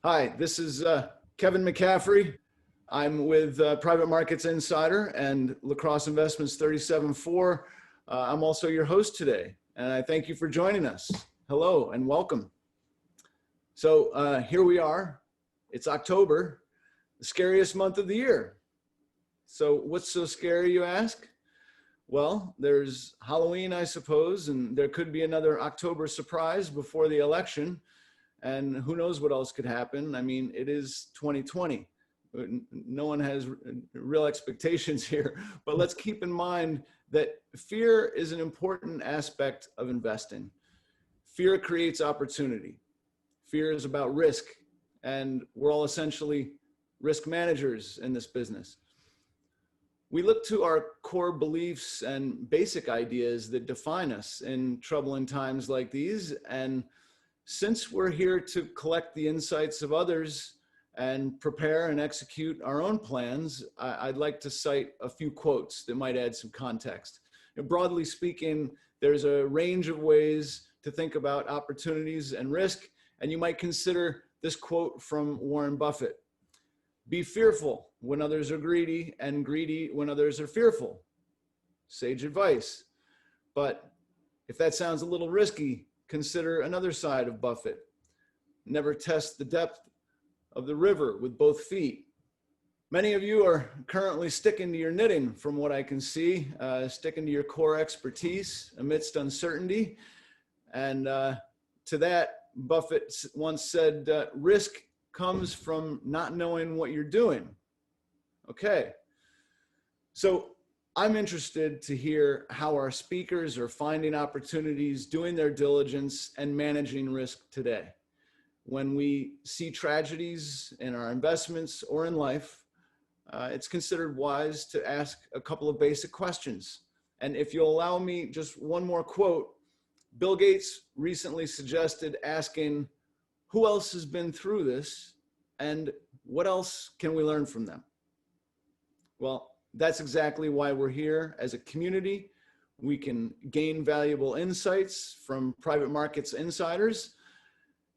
Hi, this is Kevin McCaffrey. I'm with Private Markets Insider and Lacrosse Investments 37.4. I'm also your host today, and I thank you for joining us. Hello and welcome. So here we are. It's October, the scariest month of the year. So what's so scary, you ask? Well, there's Halloween, I suppose, and there could be another October surprise before the election. And who knows what else could happen. I mean, it is 2020. No one has real expectations here, but let's keep in mind that fear is an important aspect of investing. Fear creates opportunity. Fear is about risk, and we're all essentially risk managers in this business. We look to our core beliefs and basic ideas that define us in troubling times like these, and since we're here to collect the insights of others and prepare and execute our own plans, I'd like to cite a few quotes that might add some context. Broadly speaking, there's a range of ways to think about opportunities and risk, and you might consider this quote from Warren Buffett. Be fearful when others are greedy, and greedy when others are fearful. Sage advice. But if that sounds a little risky, consider another side of Buffett. Never test the depth of the river with both feet. Many of you are currently sticking to your knitting from what I can see, sticking to your core expertise amidst uncertainty. And to that, Buffett once said, risk comes from not knowing what you're doing. Okay, so I'm interested to hear how our speakers are finding opportunities, doing their diligence, and managing risk today. When we see tragedies in our investments or in life, it's considered wise to ask a couple of basic questions. And if you'll allow me just one more quote, Bill Gates recently suggested asking, who else has been through this, and what else can we learn from them? Well, that's exactly why we're here as a community. We can gain valuable insights from private markets insiders.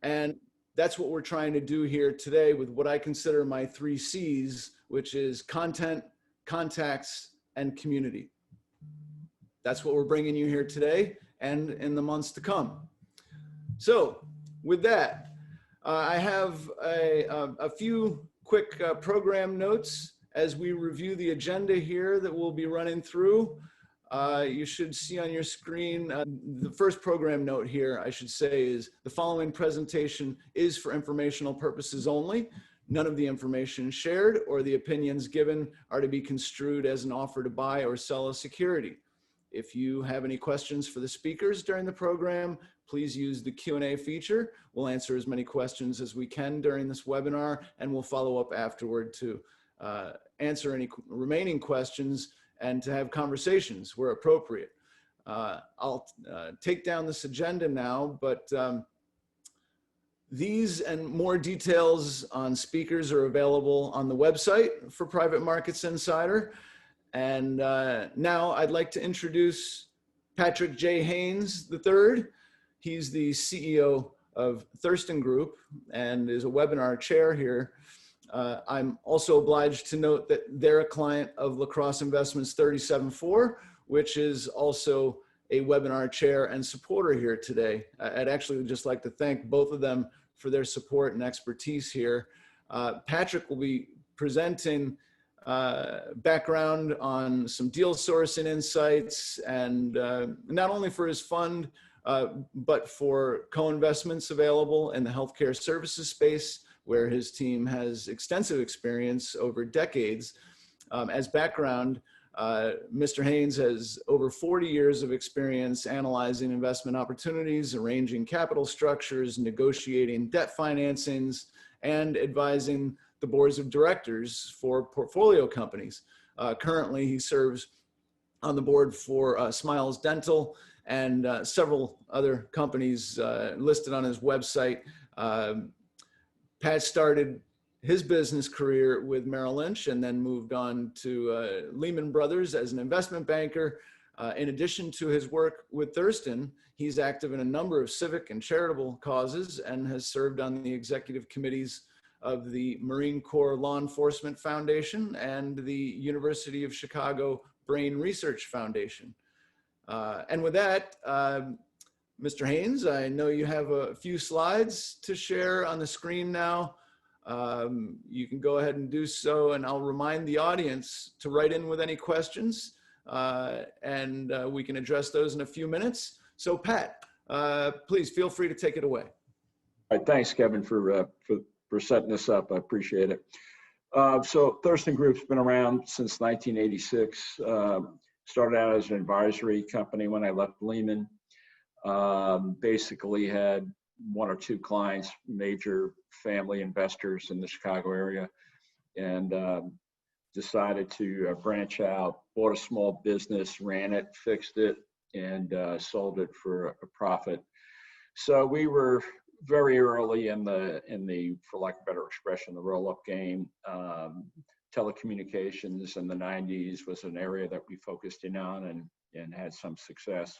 And that's what we're trying to do here today with what I consider my 3 C's, which is content, contacts, and community. That's what we're bringing you here today and in the months to come. So with that, I have a few quick program notes as we review the agenda here that we'll be running through. You should see on your screen, the first program note here, I should say, is the following presentation is for informational purposes only. None of the information shared or the opinions given are to be construed as an offer to buy or sell a security. If you have any questions for the speakers during the program, please use the Q&A feature. We'll answer as many questions as we can during this webinar, and we'll follow up afterward to answer any remaining questions and to have conversations where appropriate. I'll take down this agenda now, but these and more details on speakers are available on the website for Private Markets Insider. And now I'd like to introduce Patrick J. Haynes III. He's the CEO of Thurston Group and is a webinar chair here. I'm also obliged to note that they're a client of Lacrosse Investments 37.4, which is also a webinar chair and supporter here today. I'd actually just like to thank both of them for their support and expertise here. Patrick will be presenting background on some deal sourcing insights, and not only for his fund, but for co-investments available in the healthcare services space, where his team has extensive experience over decades. As background, Mr. Haynes has over 40 years of experience analyzing investment opportunities, arranging capital structures, negotiating debt financings, and advising the boards of directors for portfolio companies. Currently, he serves on the board for Smiles Dental and several other companies listed on his website. Pat started his business career with Merrill Lynch and then moved on to Lehman Brothers as an investment banker. In addition to his work with Thurston, he's active in a number of civic and charitable causes and has served on the executive committees of the Marine Corps Law Enforcement Foundation and the University of Chicago Brain Research Foundation. And with that, Mr. Haynes, I know you have a few slides to share on the screen now. You can go ahead and do so, and I'll remind the audience to write in with any questions, and we can address those in a few minutes. So Pat, please feel free to take it away. All right, thanks, Kevin, for setting this up. I appreciate it. So Thurston Group's been around since 1986. Started out as an advisory company when I left LeMoine. Basically had one or two clients, major family investors in the Chicago area, and decided to branch out, bought a small business, ran it, fixed it, and sold it for a profit. So we were very early in the, for lack of a better expression, the roll-up game. Telecommunications in the 90s was an area that we focused in on and had some success.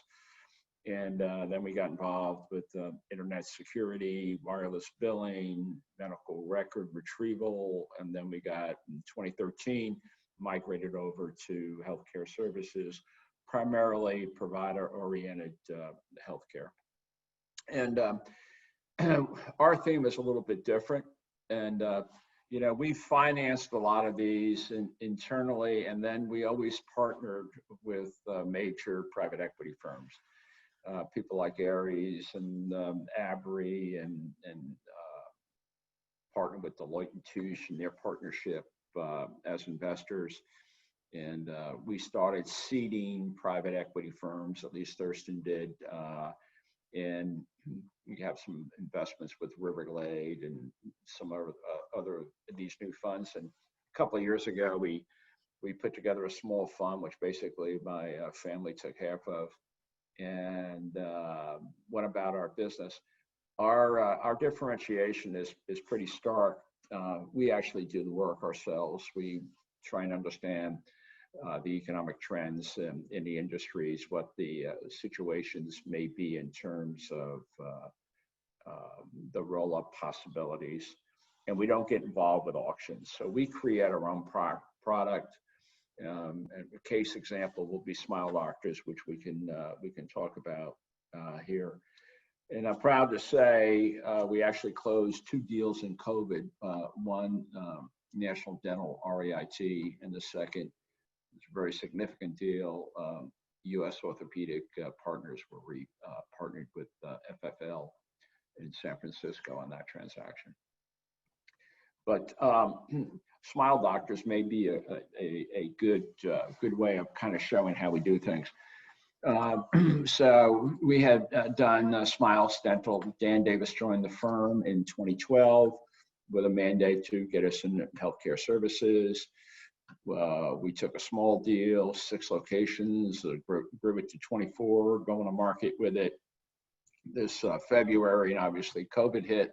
And then we got involved with internet security, wireless billing, medical record retrieval, and then we got, in 2013, migrated over to healthcare services, primarily provider-oriented healthcare. And our theme is a little bit different. And you know, we financed a lot of these internally, and then we always partnered with major private equity firms. People like Ares and Abry and partnered with Deloitte and Touche and their partnership as investors. And we started seeding private equity firms, at least Thurston did. And we have some investments with Riverglade and some other these new funds. And a couple of years ago, we put together a small fund, which basically my family took half of, and went about our business. Our differentiation is pretty stark. We actually do the work ourselves. We try and understand the economic trends in the industries, what the situations may be in terms of the roll-up possibilities, and we don't get involved with auctions. So we create our own product. And a case example will be Smile Doctors, which we can talk about here. And I'm proud to say we actually closed 2 deals in COVID. One, National Dental REIT, and the second, it's a very significant deal. U.S. Orthopedic Partners were partnered with FFL in San Francisco on that transaction. But Smile Doctors may be a good way of kind of showing how we do things. So we had done Smile Dental. Dan Davis joined the firm in 2012 with a mandate to get us into healthcare services. We took a small deal, 6 locations, grew it to 24, going to market with it this February, and obviously COVID hit.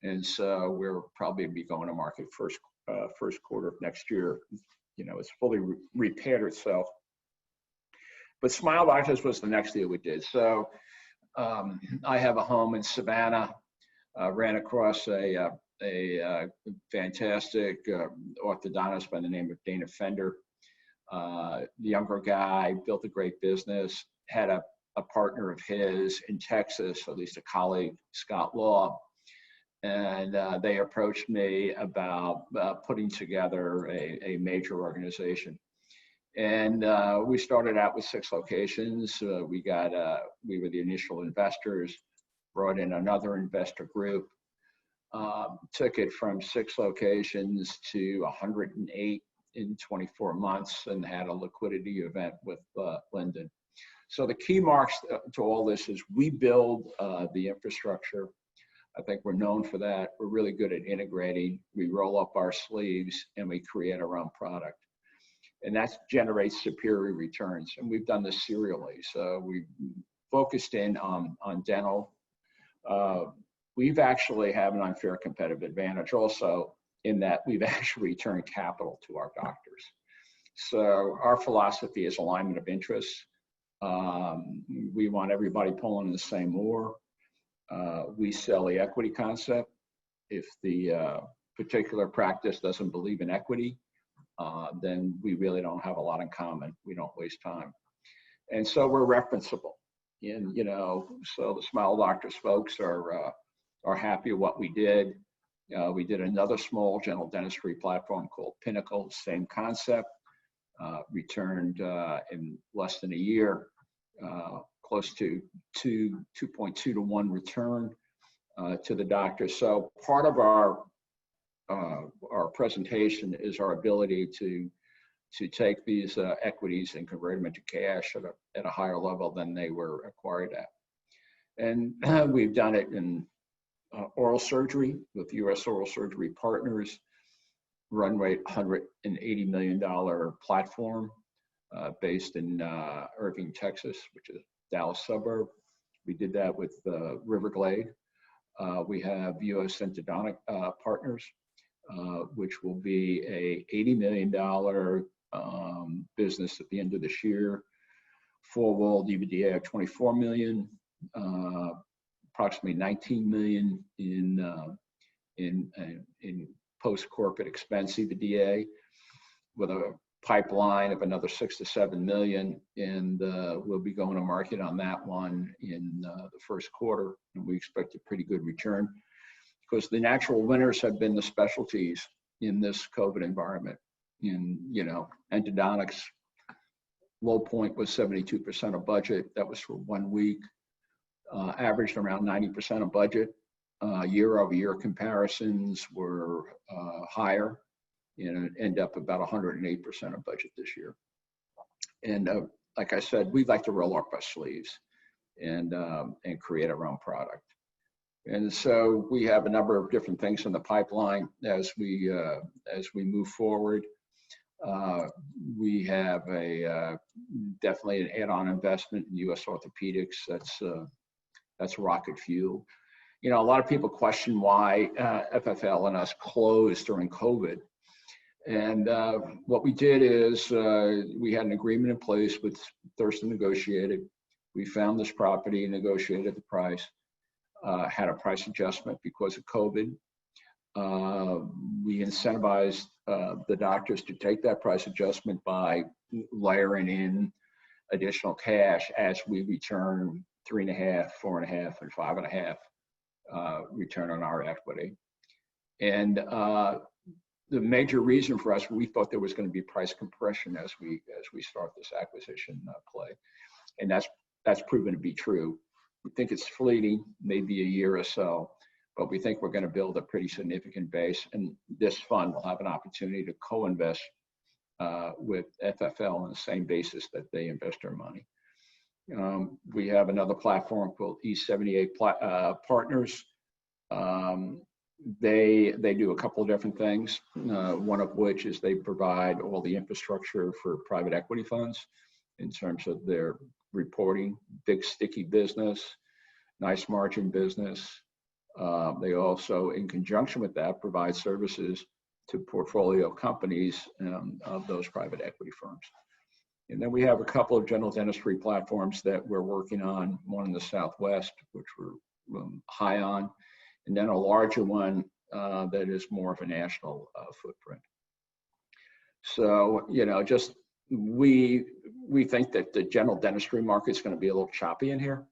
And so we're probably be going to market first quarter of next year. You know, it's fully repaired itself. But Smile Doctors was the next deal we did. So I have a home in Savannah, ran across a fantastic orthodontist by the name of Dana Fender. The younger guy, built a great business, had a partner of his in Texas, at least a colleague, Scott Law. And they approached me about putting together a major organization. And we started out with 6 locations. We were the initial investors, brought in another investor group, took it from 6 locations to 108 in 24 months, and had a liquidity event with Linden. So the key marks to all this is we build the infrastructure. I think we're known for that. We're really good at integrating. We roll up our sleeves and we create our own product. And that generates superior returns. And we've done this serially. So we focused in on dental. We've actually have an unfair competitive advantage also in that we've actually returned capital to our doctors. So our philosophy is alignment of interests. We want everybody pulling the same oar. We sell the equity concept. If the particular practice doesn't believe in equity, then we really don't have a lot in common. We don't waste time. And so we're referenceable. And, so the Smile Doctors folks are happy with what we did. We did another small general dentistry platform called Pinnacle, same concept, returned in less than a year, close to 2.2 to 1 return to the doctor. So part of our presentation is our ability to take these equities and convert them into cash at a higher level than they were acquired at. And we've done it in oral surgery with U.S. Oral Surgery Partners, run rate $180 million platform based in Irving, Texas, which is a Dallas suburb. We did that with Riverglade. We have U.S. Endodontic Partners, which will be a $80 million business at the end of this year. Four-wall EBITDA of $24 million, approximately $19 million in post-corporate expense EBITDA, with a pipeline of another 6 to 7 million, and we'll be going to market on that one in the first quarter, and we expect a pretty good return, because the natural winners have been the specialties in this COVID environment. In endodontics, low point was 72% of budget. That was for 1 week. Averaged around 90% of budget. Year-over-year comparisons were higher, and end up about 108% of budget this year. And like I said, we'd like to roll up our sleeves and create our own product. And so we have a number of different things in the pipeline as we move forward. We have definitely an add-on investment in U.S. orthopedics. That's rocket fuel. A lot of people question why FFL and us closed during COVID. And what we did is we had an agreement in place with Thurston negotiated. We found this property, negotiated the price, had a price adjustment because of COVID. We incentivized the doctors to take that price adjustment by layering in additional cash as we return 3.5, 4.5, and 5.5 return on our equity. And the major reason for us, we thought there was going to be price compression as we start this acquisition play, and that's proven to be true. We think it's fleeting, maybe a year or so, but we think we're going to build a pretty significant base, and this fund will have an opportunity to co-invest with FFL on the same basis that they invest their money. We have another platform called E78 Partners. They do a couple of different things, one of which is they provide all the infrastructure for private equity funds in terms of their reporting, big sticky business, nice margin business. They also, in conjunction with that, provide services to portfolio companies of those private equity firms. And then we have a couple of general dentistry platforms that we're working on, one in the Southwest, which we're high on, and then a larger one that is more of a national footprint. So, just we think that the general dentistry market is going to be a little choppy in here,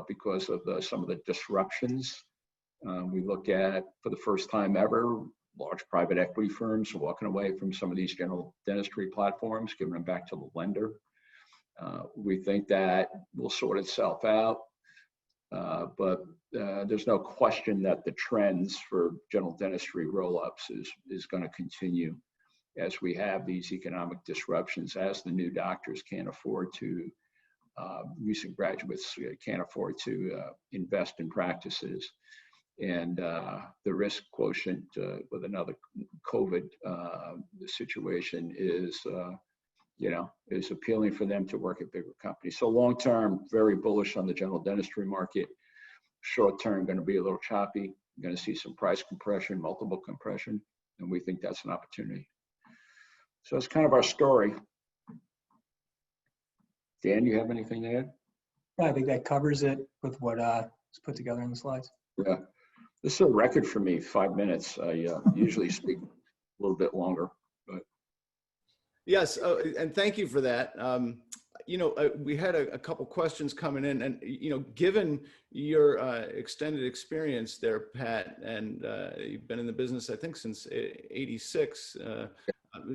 because of some of the disruptions. We look at, for the first time ever, large private equity firms are walking away from some of these general dentistry platforms, giving them back to the lender. We think that will sort itself out, but there's no question that the trends for general dentistry roll-ups is going to continue as we have these economic disruptions, as the new doctors can't afford to, recent graduates can't afford to invest in practices. And the risk quotient with another COVID situation is appealing for them to work at bigger companies. So long-term, very bullish on the general dentistry market. Short-term, going to be a little choppy. You're going to see some price compression, multiple compression, and we think that's an opportunity. So it's kind of our story. Dan, you have anything to add? I think that covers it with what is put together in the slides. Yeah. This is a record for me, 5 minutes. I usually speak a little bit longer, but. Yes, and thank you for that. We had a couple questions coming in, and given your extended experience there, Pat, and you've been in the business, I think, since '86.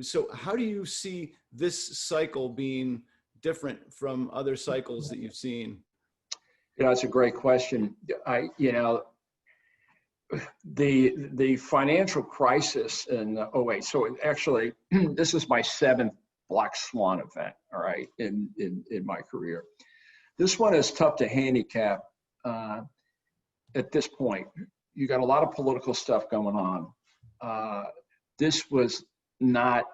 So how do you see this cycle being different from other cycles that you've seen? It's a great question. The financial crisis in '08. So actually, this is my 7th black swan event, all right, in my career. This one is tough to handicap at this point. You got a lot of political stuff going on. This was not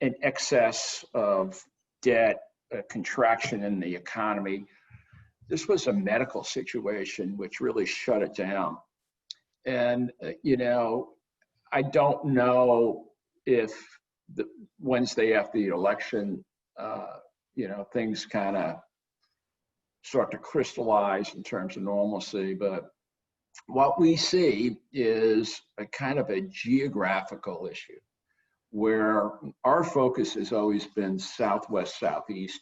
an excess of debt, a contraction in the economy. This was a medical situation which really shut it down. And, I don't know if the Wednesday after the election, things kind of start to crystallize in terms of normalcy. But what we see is a kind of a geographical issue where our focus has always been Southwest, Southeast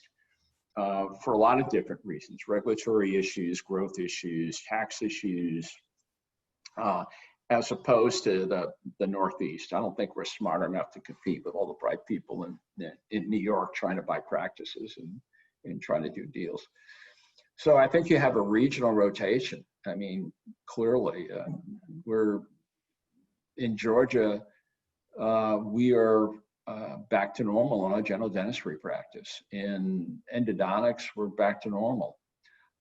for a lot of different reasons: regulatory issues, growth issues, tax issues, as opposed to the Northeast. I don't think we're smart enough to compete with all the bright people in New York trying to buy practices and trying to do deals. So I think you have a regional rotation. I mean, clearly, we're in Georgia. We are back to normal on a general dentistry practice. In endodontics, we're back to normal.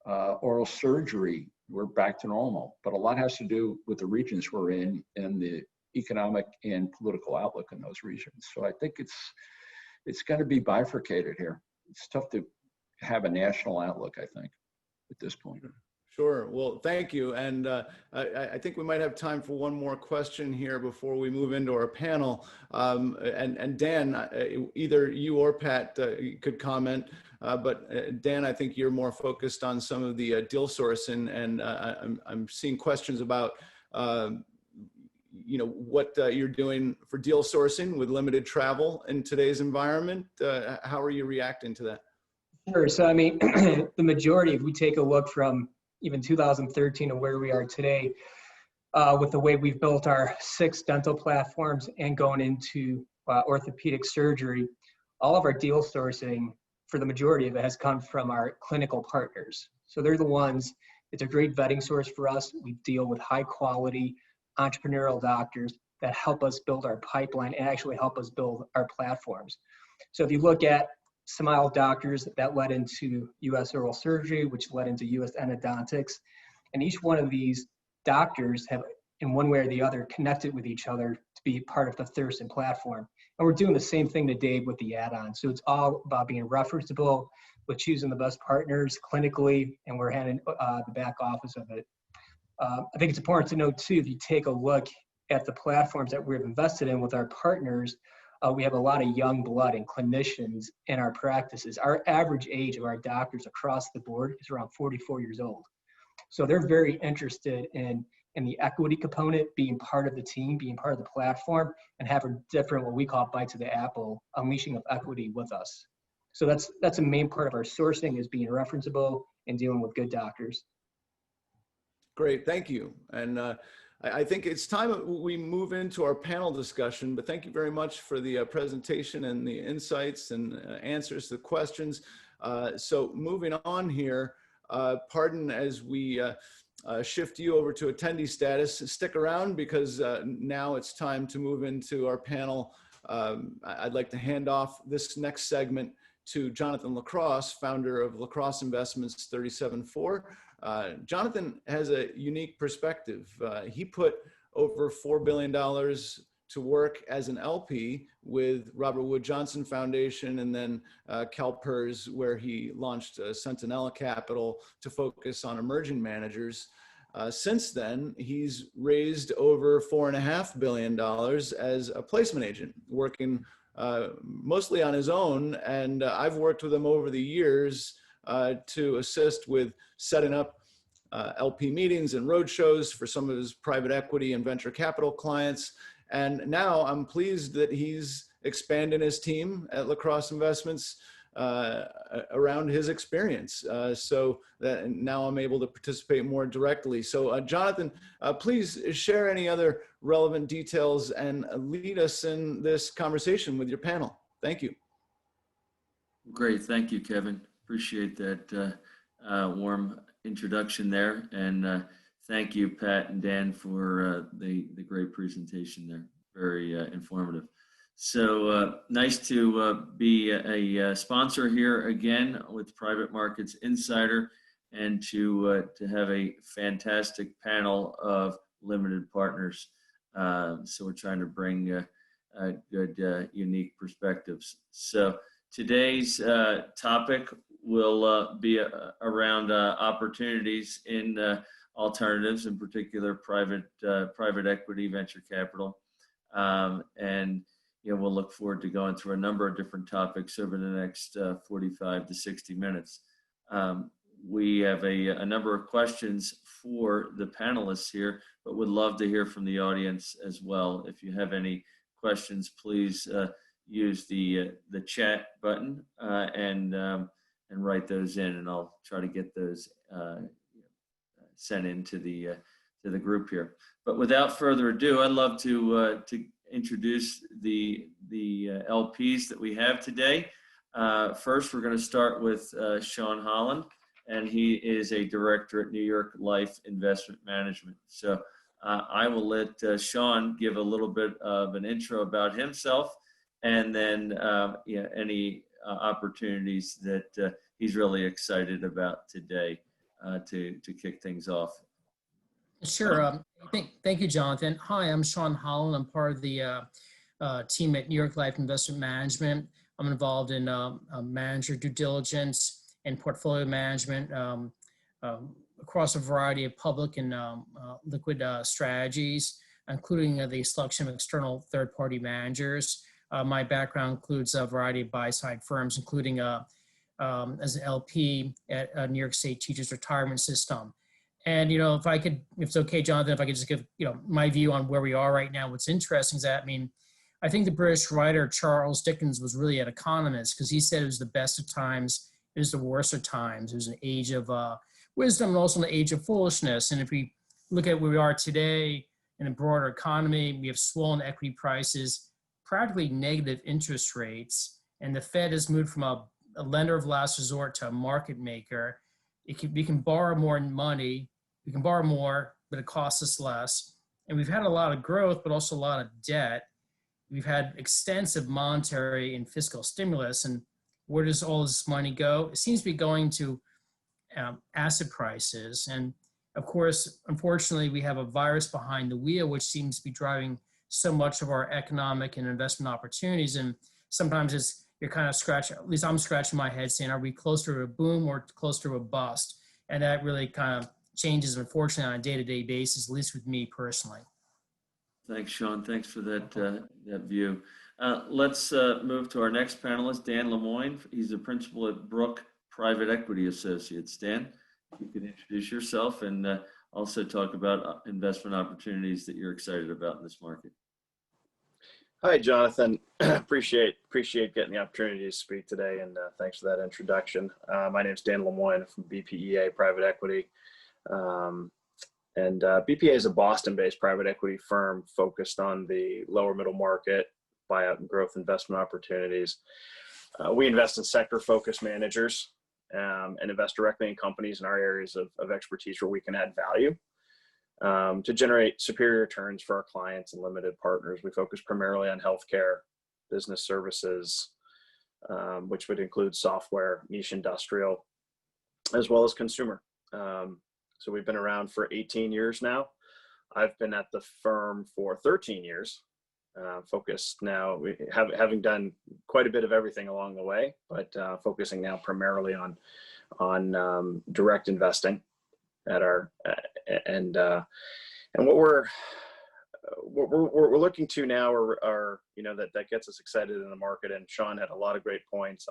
Oral surgery, we're back to normal. But a lot has to do with the regions we're in and the economic and political outlook in those regions. So I think it's going to be bifurcated here. It's tough to have a national outlook, I think, at this point. Sure. Well, thank you. And I think we might have time for one more question here before we move into our panel. And Dan, either you or Pat could comment, but Dan, I think you're more focused on some of the deal sourcing, and I'm seeing questions about what you're doing for deal sourcing with limited travel in today's environment. How are you reacting to that? Sure. So, I mean, the majority, if we take a look from even 2013 to where we are today, with the way we've built our 6 dental platforms and going into orthopedic surgery, all of our deal sourcing, for the majority of it, has come from our clinical partners. So they're the ones, it's a great vetting source for us. We deal with high quality entrepreneurial doctors that help us build our pipeline and actually help us build our platforms. So if you look at Smile Doctors, that led into U.S. oral surgery, which led into U.S. endodontics. And each one of these doctors have, in one way or the other, connected with each other to be part of the Thurston platform. And we're doing the same thing today with the add-on. So it's all about being referenceable, with choosing the best partners clinically, and we're handling the back office of it. I think it's important to note, too, if you take a look at the platforms that we've invested in with our partners, we have a lot of young blood and clinicians in our practices. Our average age of our doctors across the board is around 44 years old. So they're very interested in the equity component, being part of the team, being part of the platform, and having different, what we call bites of the apple, unleashing of equity with us. So that's a main part of our sourcing, is being referenceable and dealing with good doctors. Great, thank you. And I think it's time we move into our panel discussion, but thank you very much for the presentation and the insights and answers to the questions. So moving on here, pardon as we shift you over to attendee status. Stick around, because now it's time to move into our panel. I'd like to hand off this next segment to Jonathan LaCrosse, founder of LaCrosse Investments 37-4. Jonathan has a unique perspective. He put over $4 billion to work as an LP with Robert Wood Johnson Foundation, and then CalPERS, where he launched Centinela Capital to focus on emerging managers. Since then, he's raised over $4.5 billion as a placement agent, working mostly on his own. And I've worked with him over the years to assist with setting up LP meetings and roadshows for some of his private equity and venture capital clients. And now I'm pleased that he's expanding his team at LaCrosse Investments around his experience, so that now I'm able to participate more directly. So Jonathan, please share any other relevant details and lead us in this conversation with your panel. Thank you. Great, thank you, Kevin. Appreciate that warm introduction there, and thank you, Pat and Dan, for the great presentation there. Very informative. So nice to be a sponsor here again with Private Markets Insider, and to have a fantastic panel of limited partners. So we're trying to bring good, unique perspectives. So today's topic will be around opportunities in alternatives, in particular private equity, venture capital, and we'll look forward to going through a number of different topics over the next 45 to 60 minutes. We have a number of questions for the panelists here, but would love to hear from the audience as well. If you have any questions, please use the chat button and write those in, and I'll try to get those sent into the group here. But without further ado, I'd love to introduce the LPs that we have today. First, we're going to start with Sean Holland, and he is a director at New York Life Investment Management. So I will let Sean give a little bit of an intro about himself, and then any opportunities that he's really excited about today to kick things off. Sure. Thank you, Jonathan. Hi, I'm Sean Holland. I'm part of the team at New York Life Investment Management. I'm involved in manager due diligence and portfolio management across a variety of public and liquid strategies, including the selection of external third-party managers. My background includes a variety of buy-side firms, including as an LP at New York State Teachers Retirement System. And, if it's okay, Jonathan, if I could just give, my view on where we are right now. What's interesting is that, I think the British writer Charles Dickens was really an economist, because he said it was the best of times, it was the worst of times. It was an age of wisdom and also an age of foolishness. And if we look at where we are today in the broader economy, we have swollen equity prices, practically negative interest rates, and the Fed has moved from a lender of last resort to a market maker. We can borrow more money, we can borrow more, but it costs us less. And we've had a lot of growth, but also a lot of debt. We've had extensive monetary and fiscal stimulus. And where does all this money go? It seems to be going to asset prices. And of course, unfortunately, we have a virus behind the wheel, which seems to be driving so much of our economic and investment opportunities. And sometimes you're kind of scratching, at least I'm scratching my head saying, are we closer to a boom or closer to a bust? And that really kind of changes, unfortunately, on a day-to-day basis, at least with me personally. Thanks, Sean. Thanks for that view. Let's move to our next panelist, Dan LeMoine. He's a principal at Brooke Private Equity Associates. Dan, you can introduce yourself and also talk about investment opportunities that you're excited about in this market. Hi, Jonathan. Appreciate getting the opportunity to speak today, and thanks for that introduction. My name is Dan LeMoine from BPEA Private Equity. BPA is a Boston-based private equity firm focused on the lower middle market, buyout and growth investment opportunities. We invest in sector-focused managers and invest directly in companies in our areas of expertise where we can add value to generate superior returns for our clients and limited partners. We focus primarily on healthcare, business services, which would include software, niche industrial, as well as consumer. So we've been around for 18 years now. I've been at the firm for 13 years, focused now, having done quite a bit of everything along the way, but focusing now primarily on direct investing at our, and what we're looking to now are that gets us excited in the market. And Sean had a lot of great points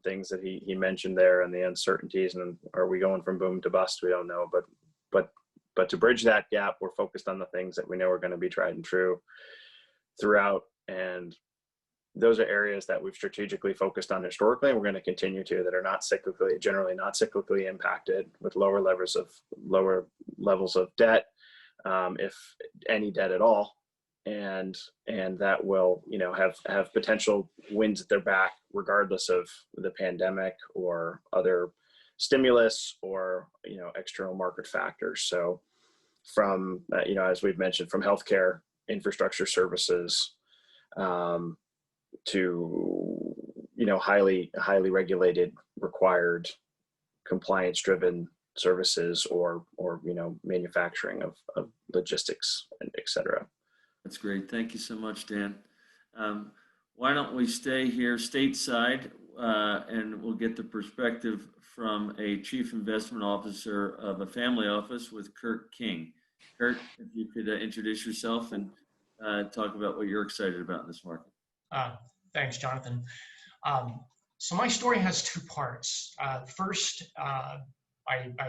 things that he mentioned there and the uncertainties, and are we going from boom to bust? We don't know, but to bridge that gap, we're focused on the things that we know are going to be tried and true throughout. And those are areas that we've strategically focused on historically, and we're going to continue to, that are not cyclically, generally not cyclically impacted, with lower levels of debt, if any debt at all. And that will, have potential winds at their back, regardless of the pandemic or other stimulus or, external market factors. So from, as we've mentioned, from healthcare, infrastructure services, to, highly regulated, required, compliance driven services, or manufacturing of logistics, and et cetera. That's great. Thank you so much, Dan. Why don't we stay here stateside, and we'll get the perspective from a chief investment officer of a family office with Kurt King. Kurt, if you could introduce yourself and talk about what you're excited about in this market. Thanks, Jonathan. So my story has two parts. First, I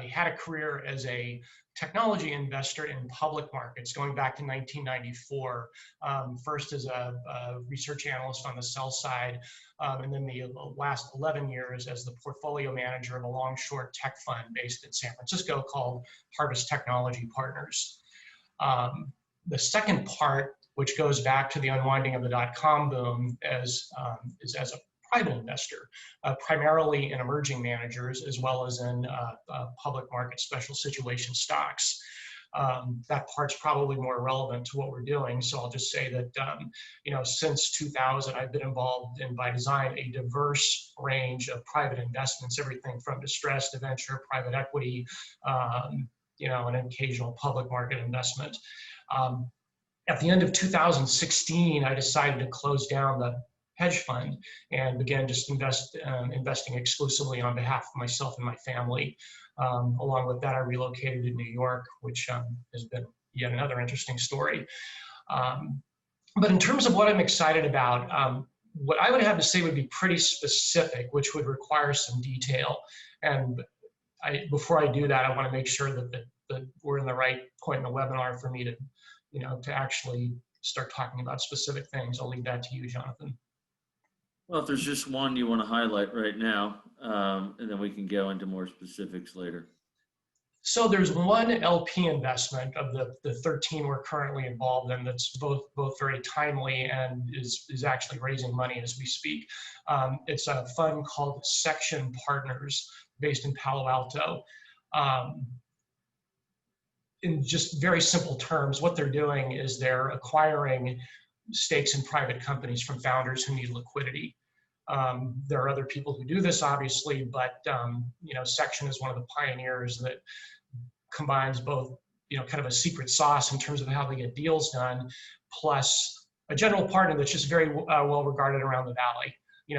had a career as a technology investor in public markets going back to 1994. First as a research analyst on the sell side, and then the last 11 years as the portfolio manager of a long-short tech fund based in San Francisco called Harvest Technology Partners. The second part, which goes back to the unwinding of the dot-com boom, is as a private investor, primarily in emerging managers, as well as in public market special situation stocks. That part's probably more relevant to what we're doing. So I'll just say that, since 2000, I've been involved in, by design, a diverse range of private investments, everything from distressed to venture, private equity, an occasional public market investment. At the end of 2016, I decided to close down the hedge fund and began just investing exclusively on behalf of myself and my family. Along with that, I relocated to New York, which has been yet another interesting story. But in terms of what I'm excited about, what I would have to say would be pretty specific, which would require some detail. And before I do that, I want to make sure that we're in the right point in the webinar for me to, to actually start talking about specific things. I'll leave that to you, Jonathan. Well, if there's just one you want to highlight right now, and then we can go into more specifics later. So there's one LP investment of the 13 we're currently involved in that's both very timely and is actually raising money as we speak. It's a fund called Section Partners based in Palo Alto. In just very simple terms, what they're doing is they're acquiring stakes in private companies from founders who need liquidity. There are other people who do this, obviously, but Section is one of the pioneers that combines both, kind of a secret sauce in terms of how they get deals done, plus a general partner that's just very well regarded around the valley.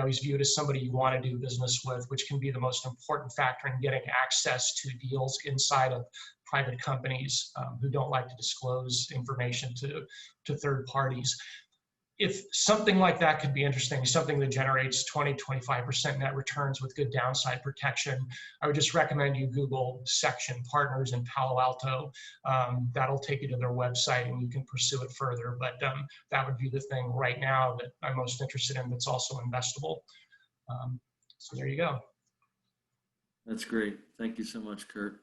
He's viewed as somebody you want to do business with, which can be the most important factor in getting access to deals inside of private companies who don't like to disclose information to third parties. If something like that could be interesting, something that generates 20-25% net returns with good downside protection, I would just recommend you Google Section Partners in Palo Alto. That'll take you to their website and you can pursue it further. But that would be the thing right now that I'm most interested in that's also investable. So there you go. That's great. Thank you so much, Kurt.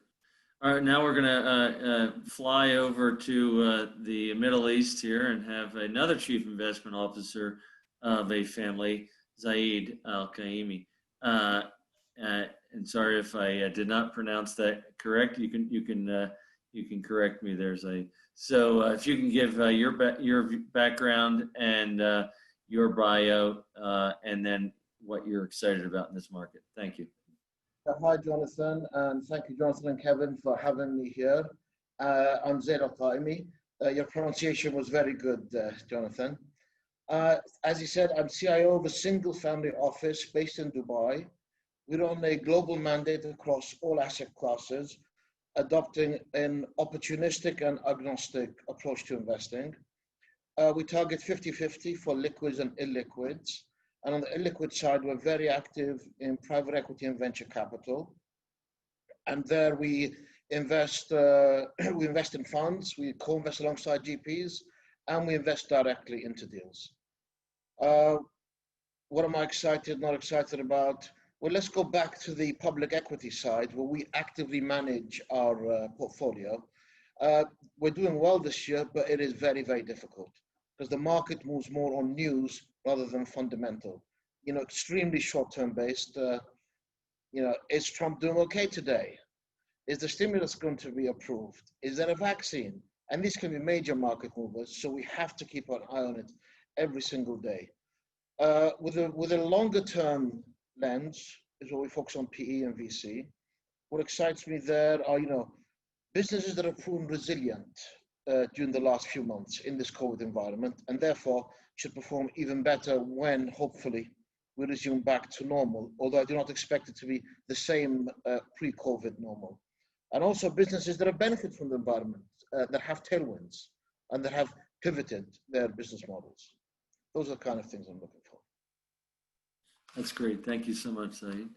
All right, now we're going to fly over to the Middle East here and have another chief investment officer of a family, Zaid Al-Qaimi. And sorry if I did not pronounce that correct. You can correct me there, Zaid. So if you can give your background and your bio, and then what you're excited about in this market. Thank you. Hi, Jonathan, and thank you, Jonathan and Kevin, for having me here. I'm Zaid Al-Qaimi. Your pronunciation was very good, Jonathan. As you said, I'm CIO of a single-family office based in Dubai. We run a global mandate across all asset classes, adopting an opportunistic and agnostic approach to investing. We target 50-50 for liquids and illiquids, And on the illiquid side, we're very active in private equity and venture capital. And there we invest, we invest in funds, we co-invest alongside GPs, and we invest directly into deals. What am I excited, not excited about? Well, let's go back to the public equity side where we actively manage our portfolio. We're doing well this year, but it is very, very difficult because the market moves more on news rather than fundamental. You know, extremely short-term based. You know, is Trump doing okay today? Is the stimulus going to be approved? Is there a vaccine? And these can be major market movers, so we have to keep an eye on it every single day. With a longer term lens is where we focus on PE and VC. What excites me there are, you know, businesses that have proven resilient during the last few months in this COVID environment, and therefore should perform even better when hopefully we resume back to normal, although I do not expect it to be the same pre-COVID normal. And also businesses that have benefited from the environment, that have tailwinds, and that have pivoted their business models. Those are the kind of things I'm looking for. That's great. Thank you so much, Zaid.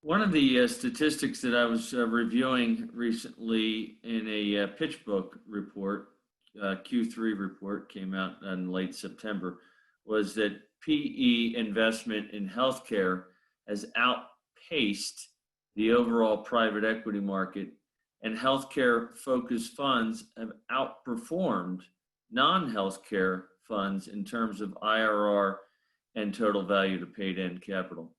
One of the statistics that I was reviewing recently in a PitchBook report, Q3 report came out in late September, was that PE investment in healthcare has outpaced the overall private equity market, and healthcare focused funds have outperformed non-healthcare funds in terms of IRR and total value to paid in capital.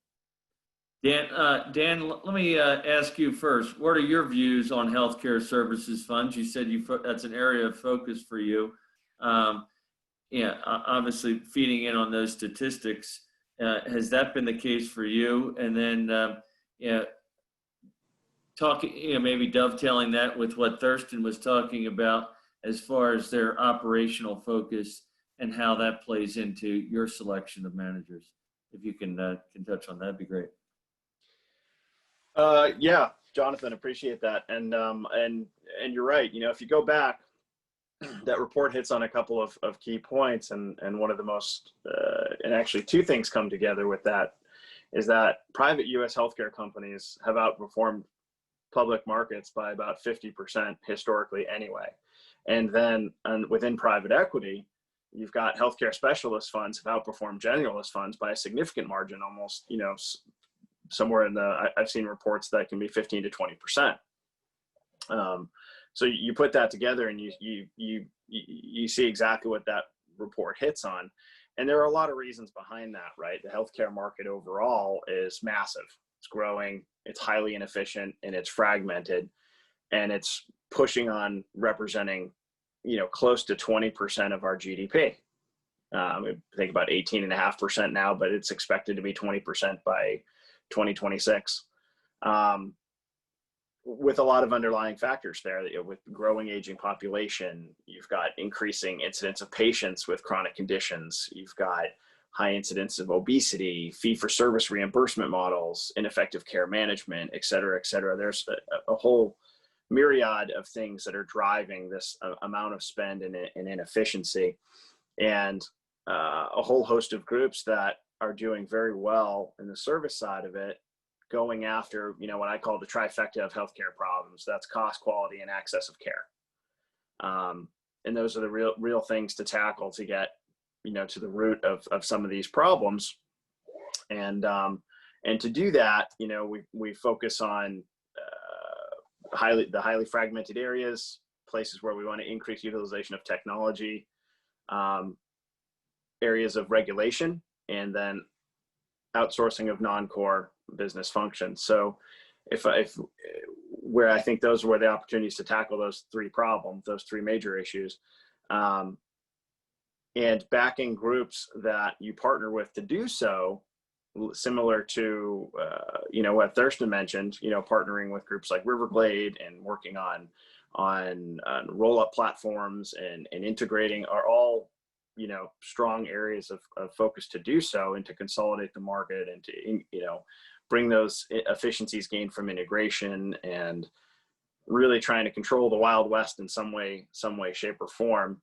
Dan, let me ask you first. What are your views on healthcare services funds? You said that's an area of focus for you. Yeah, obviously feeding in on those statistics. Has that been the case for you? And then, maybe dovetailing that with what Thurston was talking about as far as their operational focus and how that plays into your selection of managers. If you can touch on that, that'd be great. Yeah, Jonathan, appreciate that. And you're right. You know, if you go back, that report hits on a couple of key points, and one of the most, and actually two things come together with that, is that private U.S. healthcare companies have outperformed public markets by about 50% historically anyway. And then within private equity, you've got healthcare specialist funds have outperformed generalist funds by a significant margin, almost, you know, somewhere in the, I've seen reports that can be 15 to 20%. So you put that together and you see exactly what that report hits on. And there are a lot of reasons behind that, right? The healthcare market overall is massive. It's growing, it's highly inefficient, and it's fragmented, and it's pushing on representing, you know, close to 20% of our GDP. I think about 18.5% now, but it's expected to be 20% by 2026. With a lot of underlying factors there, with growing aging population, you've got increasing incidence of patients with chronic conditions, you've got high incidence of obesity, fee-for-service reimbursement models, ineffective care management, et cetera, et cetera. There's a whole myriad of things that are driving this amount of spend and inefficiency, and a whole host of groups that are doing very well in the service side of it, going after, you know, what I call the trifecta of healthcare problems. That's cost, quality, and access of care. And those are the real things to tackle to get, you know, to the root of some of these problems. And to do that, you know, we focus on the highly fragmented areas, places where we want to increase utilization of technology, areas of regulation, and then outsourcing of non-core business functions. So where I think those are where the opportunities to tackle those three problems, those three major issues, and backing groups that you partner with to do so, similar to, you know, what Thurston mentioned, you know, partnering with groups like Riverglade and working on roll-up platforms and integrating are all, you know, strong areas of focus to do so, and to consolidate the market and to, you know, bring those efficiencies gained from integration, and really trying to control the Wild West in some way, shape, or form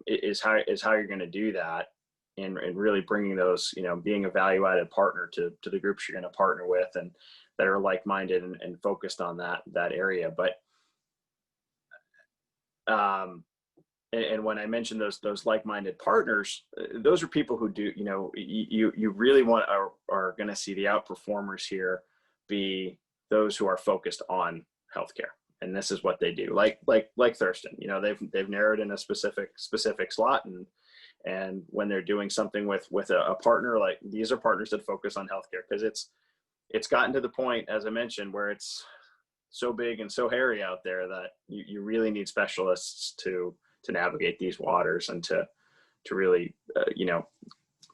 is how you're going to do that. and really bringing those, being a value-added partner to the groups you're going to partner with and that are like-minded and focused on that area. But and when I mentioned those like-minded partners, those are people who do, you really are going to see the outperformers here be those who are focused on healthcare. And this is what they do. Like Thurston, they've narrowed in a specific slot, and when they're doing something with a partner, like these are partners that focus on healthcare, because it's gotten to the point, as I mentioned, where it's so big and so hairy out there that you really need specialists to navigate these waters and to really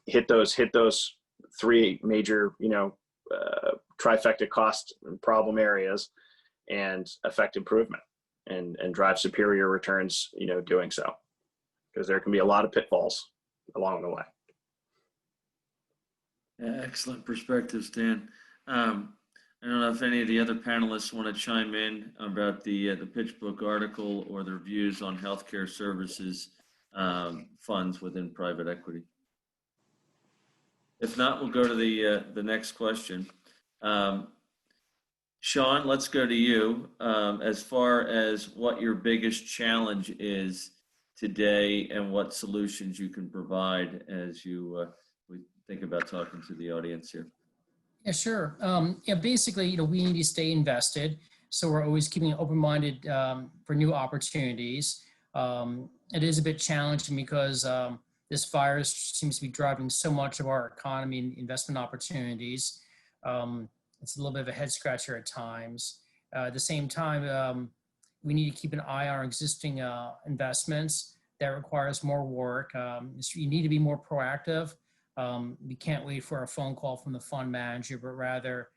hit those three major trifecta cost problem areas and affect improvement and drive superior returns doing so, because there can be a lot of pitfalls along the way. Yeah, excellent perspectives, Dan. I don't know if any of the other panelists want to chime in about the PitchBook article or their views on healthcare services funds within private equity. If not, we'll go to the next question. Sean, let's go to you. As far as what your biggest challenge is today and what solutions you can provide as we think about talking to the audience here. Yeah, sure. Basically, we need to stay invested. So we're always keeping open-minded for new opportunities. It is a bit challenging because this virus seems to be driving so much of our economy and investment opportunities. It's a little bit of a head scratcher at times. At the same time, we need to keep an eye on our existing investments. That requires more work. You need to be more proactive. We can't wait for a phone call from the fund manager, but rather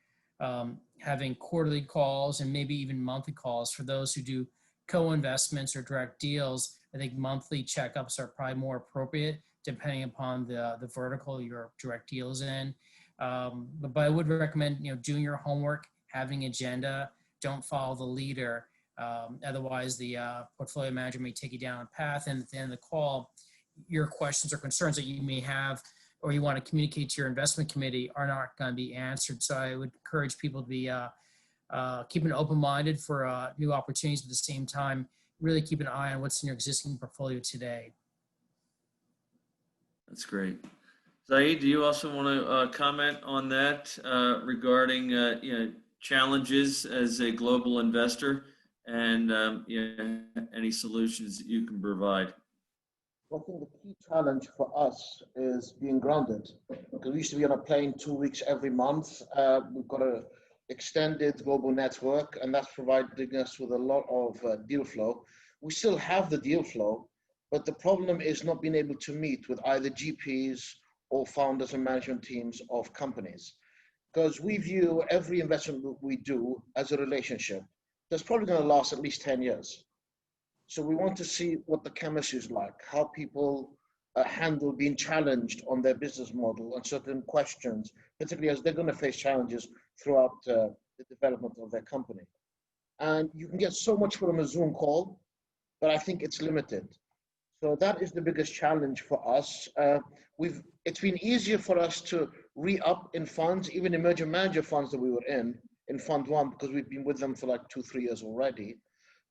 having quarterly calls and maybe even monthly calls for those who do co-investments or direct deals. I think monthly checkups are probably more appropriate depending upon the vertical your direct deals in. But I would recommend doing your homework, having an agenda. Don't follow the leader. Otherwise, the portfolio manager may take you down a path, and at the end of the call, your questions or concerns that you may have or you want to communicate to your investment committee are not going to be answered. So I would encourage people to be keeping open-minded for new opportunities, but at the same time, really keep an eye on what's in your existing portfolio today. That's great. Zaid, do you also want to comment on that regarding challenges as a global investor and any solutions that you can provide? Well, I think the key challenge for us is being grounded, because we used to be on a plane 2 weeks every month. We've got an extended global network, and that's providing us with a lot of deal flow. We still have the deal flow, but the problem is not being able to meet with either GPs or founders and management teams of companies, because we view every investment we do as a relationship that's probably going to last at least 10 years. So we want to see what the chemistry is like, how people handle being challenged on their business model and certain questions, particularly as they're going to face challenges throughout the development of their company. And you can get so much from a Zoom call, but I think it's limited. So that is the biggest challenge for us. It's been easier for us to re-up in funds, even emerging manager funds that we were in Fund 1, because we've been with them for like 2-3 years already.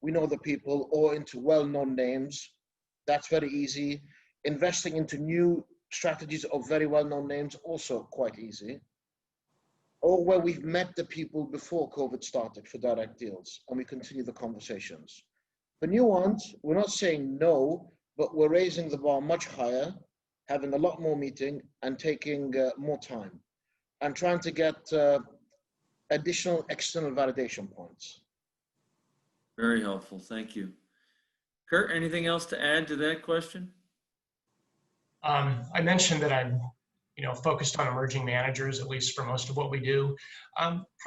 We know the people, or into well-known names. That's very easy. Investing into new strategies of very well-known names, also quite easy. Or where we've met the people before COVID started for direct deals, and we continue the conversations. For new ones, we're not saying no, but we're raising the bar much higher, having a lot more meeting and taking more time, and trying to get additional external validation points. Very helpful. Thank you. Kurt, anything else to add to that question? I mentioned that I'm focused on emerging managers, at least for most of what we do.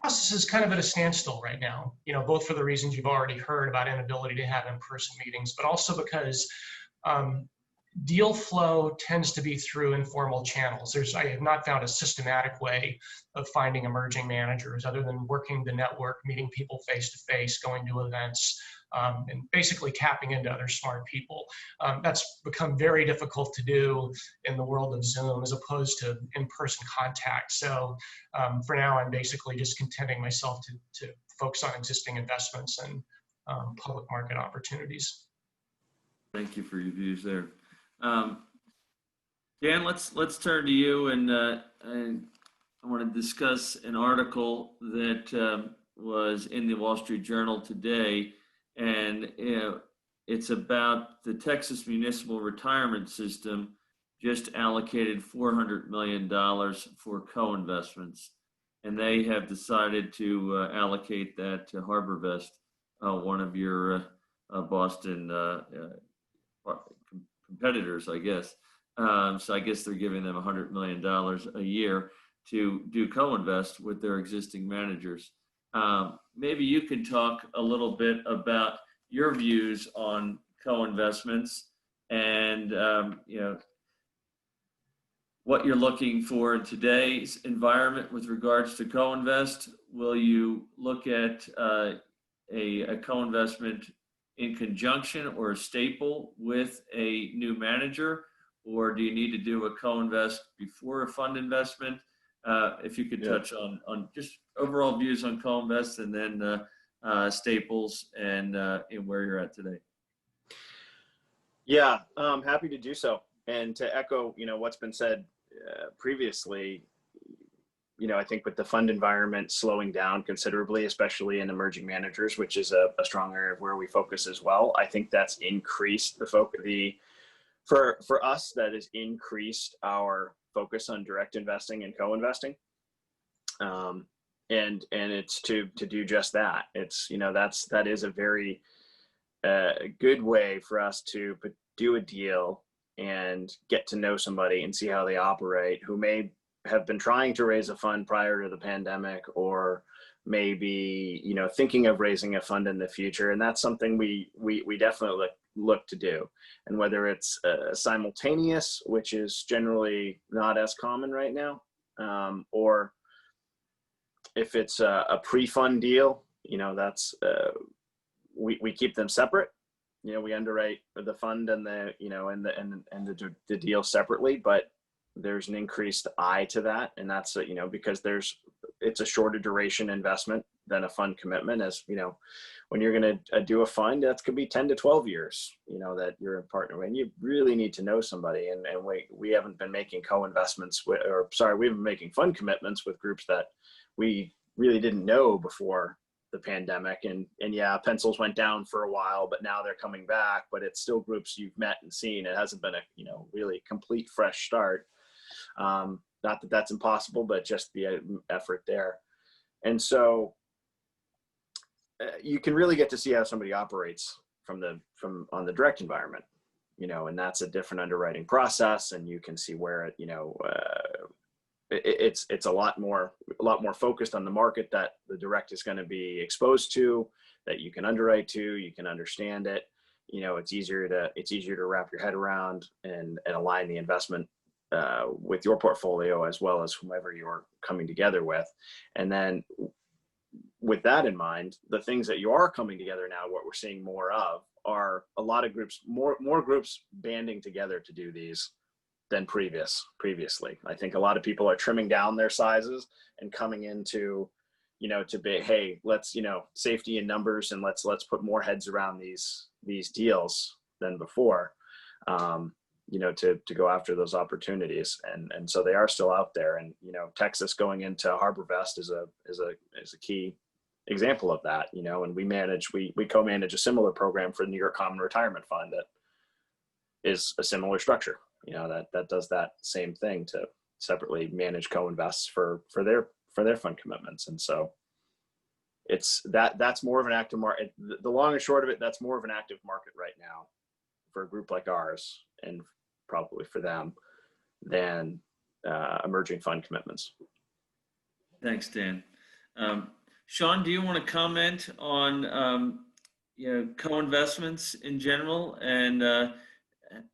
Process is kind of at a standstill right now, both for the reasons you've already heard about inability to have in-person meetings, but also because deal flow tends to be through informal channels. I have not found a systematic way of finding emerging managers other than working the network, meeting people face to face, going to events, and basically tapping into other smart people. That's become very difficult to do in the world of Zoom as opposed to in-person contact. So for now, I'm basically just contenting myself to focus on existing investments and public market opportunities. Thank you for your views there. Dan, let's turn to you, and I want to discuss an article that was in the Wall Street Journal today, and it's about the Texas Municipal Retirement System just allocated $400 million for co-investments, and they have decided to allocate that to HarborVest, one of your Boston competitors, I guess. So I guess they're giving them $100 million a year to do co-invest with their existing managers. Maybe you can talk a little bit about your views on co-investments and what you're looking for in today's environment with regards to co-invest. Will you look at a co-investment in conjunction or a staple with a new manager, or do you need to do a co-invest before a fund investment? If you could touch on just overall views on co-invest, and then staples and where you're at today. Yeah, I'm happy to do so. And to echo, what's been said previously, I think with the fund environment slowing down considerably, especially in emerging managers, which is a strong area of where we focus as well, I think that's increased for us, that has increased our focus on direct investing and co-investing. And it's to do just that. It's, that is a very good way for us to do a deal and get to know somebody and see how they operate, who may have been trying to raise a fund prior to the pandemic, or maybe, thinking of raising a fund in the future. And that's something we definitely look to do. And whether it's simultaneous, which is generally not as common right now, or if it's a pre-fund deal, that's we keep them separate. We underwrite the fund and the deal separately, but there's an increased eye to that, and that's because it's a shorter duration investment than a fund commitment. As when you're going to do a fund, that could be 10 to 12 years, that you're a partner, and you really need to know somebody. And we haven't been making co-investments we've been making fund commitments with groups that we really didn't know before the pandemic. And yeah, pencils went down for a while, but now they're coming back, but it's still groups you've met and seen. It hasn't been a, really complete fresh start. Not that that's impossible, but just the effort there. And so you can really get to see how somebody operates from on the direct environment, and that's a different underwriting process. And you can see where it's a lot more focused on the market that the direct is going to be exposed to, that you can underwrite to, you can understand it. It's easier to wrap your head around and align the investment with your portfolio as well as whomever you're coming together with. And then with that in mind, the things that you are coming together now, what we're seeing more of are a lot of groups, more groups banding together to do these than previously. I think a lot of people are trimming down their sizes and coming into, to be, hey, let's, safety in numbers, and let's put more heads around these deals than before, to go after those opportunities. And so they are still out there. And, Texas going into HarborVest is a key example of that, and we co-manage a similar program for the New York Common Retirement Fund that is a similar structure, that does that same thing, to separately manage co-invests for their fund commitments. And so that's more of an active market. The long and short of it, that's more of an active market right now for a group like ours, and probably for them, than emerging fund commitments. Thanks, Dan. Sean, do you want to comment on co-investments in general, and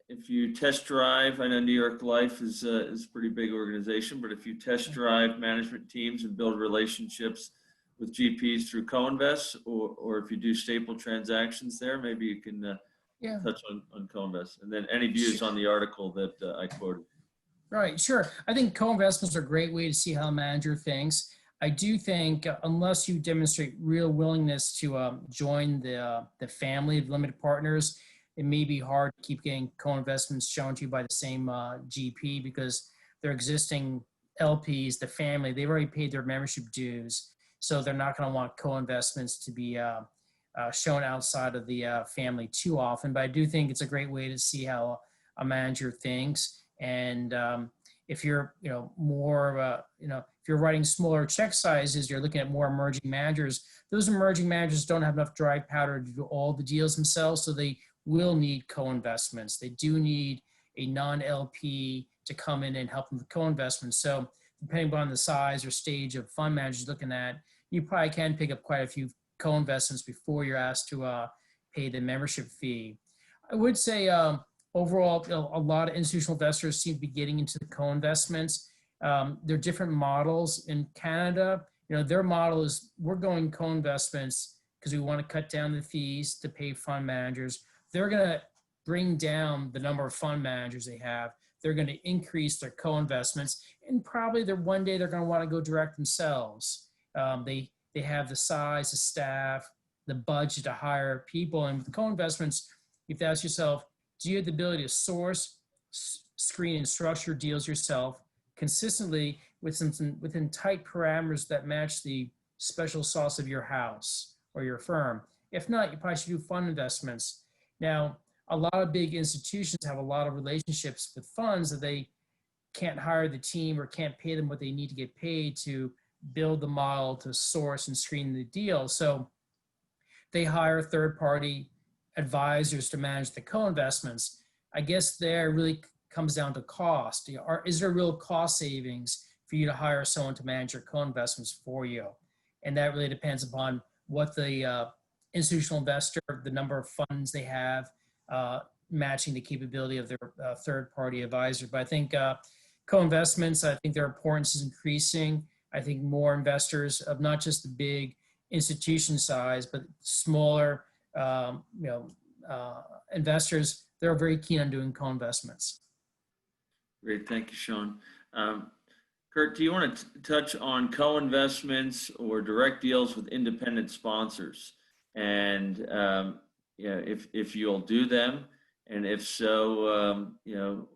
if you test drive, I know New York Life is a pretty big organization, but if you test drive management teams and build relationships with GPs through co-invest, or if you do staple transactions there, maybe you can Yeah. touch on co-invest. And then any views on the article that I quoted. Right, sure. I think co-investments are a great way to see how a manager thinks. I do think unless you demonstrate real willingness to join the family of limited partners, it may be hard to keep getting co-investments shown to you by the same GP because their existing LPs, the family, they've already paid their membership dues. So they're not going to want co-investments to be shown outside of the family too often. But I do think it's a great way to see how a manager thinks. And if you're, more, if you're writing smaller check sizes, you're looking at more emerging managers. Those emerging managers don't have enough dry powder to do all the deals themselves, so they will need co-investments. They do need a non-LP to come in and help them with co-investments. So depending upon the size or stage of fund managers looking at, you probably can pick up quite a few co-investments before you're asked to pay the membership fee. I would say overall, a lot of institutional investors seem to be getting into the co-investments. There are different models in Canada. Their model is we're going co-investments because we want to cut down the fees to pay fund managers. They're going to bring down the number of fund managers they have. They're going to increase their co-investments, and probably one day they're going to want to go direct themselves. They have the size, the staff, the budget to hire people. And with co-investments, you have to ask yourself, do you have the ability to source, screen, and structure deals yourself consistently within tight parameters that match the special sauce of your house or your firm? If not, you probably should do fund investments. Now, a lot of big institutions have a lot of relationships with funds that they can't hire the team or can't pay them what they need to get paid to build the model to source and screen the deal. So they hire third-party advisors to manage the co-investments. I guess there really comes down to cost. Is there real cost savings for you to hire someone to manage your co-investments for you? And that really depends upon what the institutional investor, the number of funds they have, matching the capability of their third-party advisor. But I think co-investments, I think their importance is increasing. I think more investors of not just the big institution size, but smaller, investors, they're very keen on doing co-investments. Great, thank you, Sean. Kurt, do you want to touch on co-investments or direct deals with independent sponsors? And if you'll do them, and if so,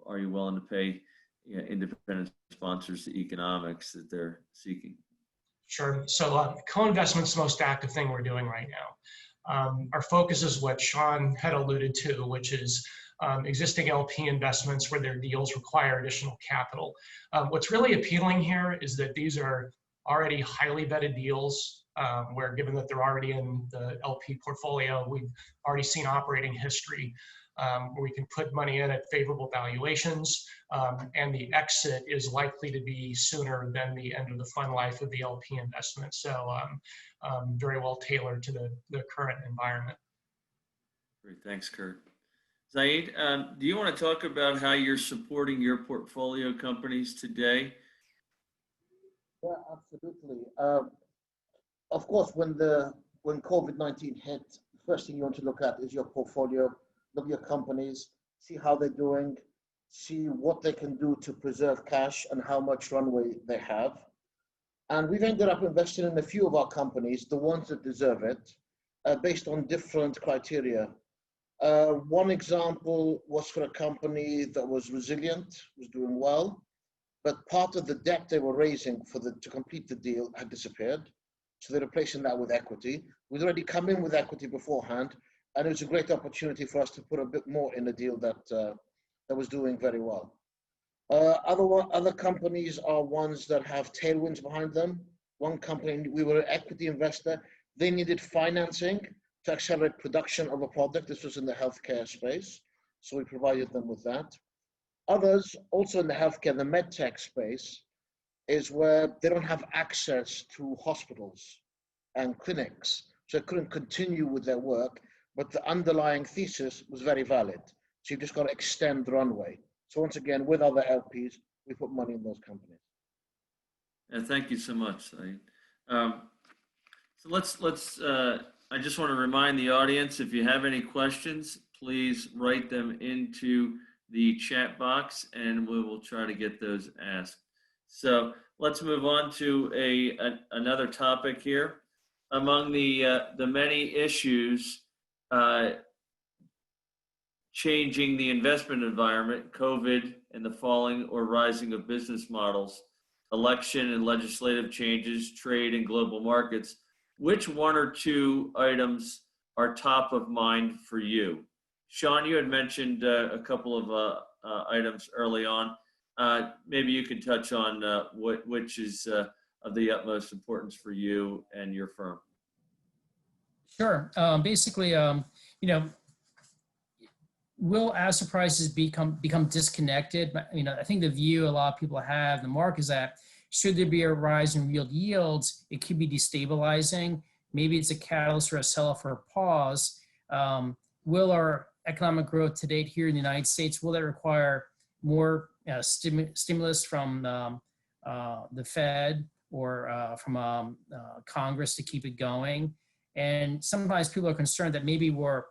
are you willing to pay independent sponsors the economics that they're seeking? Sure. So co-investment's the most active thing we're doing right now. Our focus is what Sean had alluded to, which is existing LP investments where their deals require additional capital. What's really appealing here is that these are already highly vetted deals where, given that they're already in the LP portfolio, we've already seen operating history where we can put money in at favorable valuations, and the exit is likely to be sooner than the end of the fund life of the LP investment. So very well tailored to the current environment. Great, thanks, Kurt. Zaid, do you want to talk about how you're supporting your portfolio companies today? Yeah, absolutely. Of course, when COVID-19 hit, the first thing you want to look at is your portfolio, look at your companies, see how they're doing, see what they can do to preserve cash and how much runway they have. And we've ended up investing in a few of our companies, the ones that deserve it, based on different criteria. One example was for a company that was resilient, was doing well, but part of the debt they were raising to complete the deal had disappeared. So they're replacing that with equity. We'd already come in with equity beforehand, and it was a great opportunity for us to put a bit more in a deal that was doing very well. Other companies are ones that have tailwinds behind them. One company, we were an equity investor. They needed financing to accelerate production of a product. This was in the healthcare space, so we provided them with that. Others, also in the healthcare, the medtech space, is where they don't have access to hospitals and clinics, so they couldn't continue with their work, but the underlying thesis was very valid. So you've just got to extend the runway. So once again, with other LPs, we put money in those companies. Thank you so much, Zaid. So let's. I just want to remind the audience, if you have any questions, please write them into the chat box, and we will try to get those asked. So let's move on to another topic here. Among the many issues changing the investment environment, COVID and the falling or rising of business models, election and legislative changes, trade and global markets, which one or two items are top of mind for you? Sean, you had mentioned a couple of items early on. Maybe you could touch on which is of the utmost importance for you and your firm. Sure. Basically, will asset prices become disconnected? I think the view a lot of people have, the mark, is that should there be a rise in real yields, it could be destabilizing. Maybe it's a catalyst for a sell-off or a pause. Will our economic growth to date here in the United States, will that require more stimulus from the Fed or from Congress to keep it going? And sometimes people are concerned that maybe we're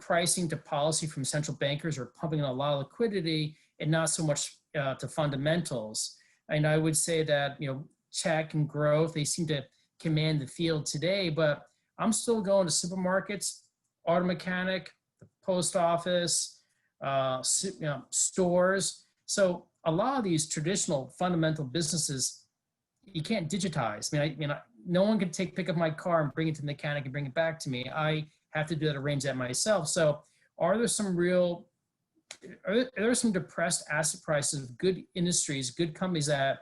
pricing to policy from central bankers or pumping in a lot of liquidity and not so much to fundamentals. And I would say that, tech and growth, they seem to command the field today, but I'm still going to supermarkets, auto mechanic, the post office, stores. So a lot of these traditional fundamental businesses, you can't digitize. No one can pick up my car and bring it to the mechanic and bring it back to me. I have to do that, arrange that myself. So are there some depressed asset prices of good industries, good companies that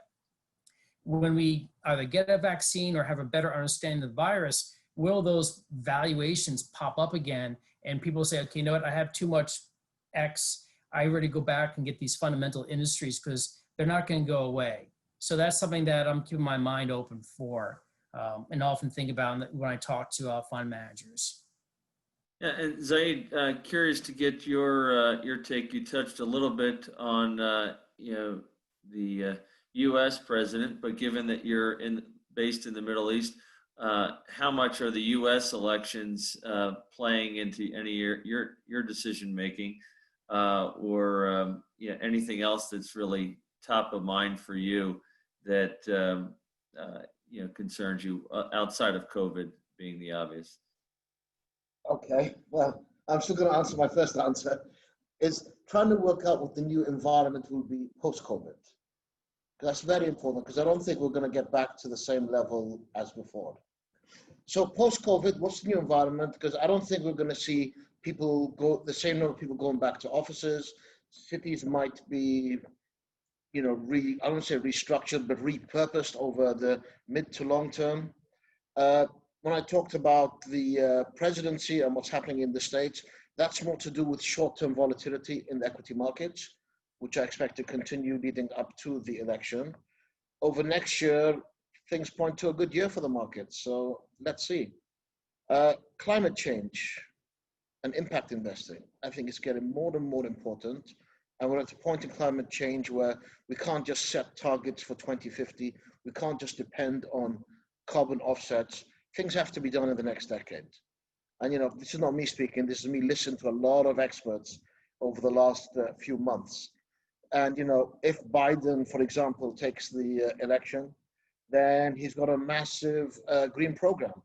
when we either get a vaccine or have a better understanding of the virus, will those valuations pop up again? And people say, okay, you know what, I have too much X. I already go back and get these fundamental industries because they're not going to go away. So that's something that I'm keeping my mind open for and often think about when I talk to fund managers. Yeah, and Zaid, curious to get your take. You touched a little bit on the U.S. president, but given that you're based in the Middle East, how much are the U.S. elections playing into any your decision making, or anything else that's really top of mind for you that concerns you outside of COVID being the obvious? Okay, well, I'm still going to answer my first answer, is trying to work out what the new environment will be post-COVID. That's very important because I don't think we're going to get back to the same level as before. So post-COVID, what's the new environment? Because I don't think we're going to see the same number of people going back to offices. Cities might be, I don't want to say restructured, but repurposed over the mid to long term. When I talked about the presidency and what's happening in the States, that's more to do with short-term volatility in the equity markets, which I expect to continue leading up to the election. Over next year, things point to a good year for the market. So let's see. Climate change and impact investing, I think it's getting more and more important. And we're at a point in climate change where we can't just set targets for 2050. We can't just depend on carbon offsets. Things have to be done in the next decade. And, this is not me speaking. This is me listening to a lot of experts over the last few months. And, if Biden, for example, takes the election, then he's got a massive green program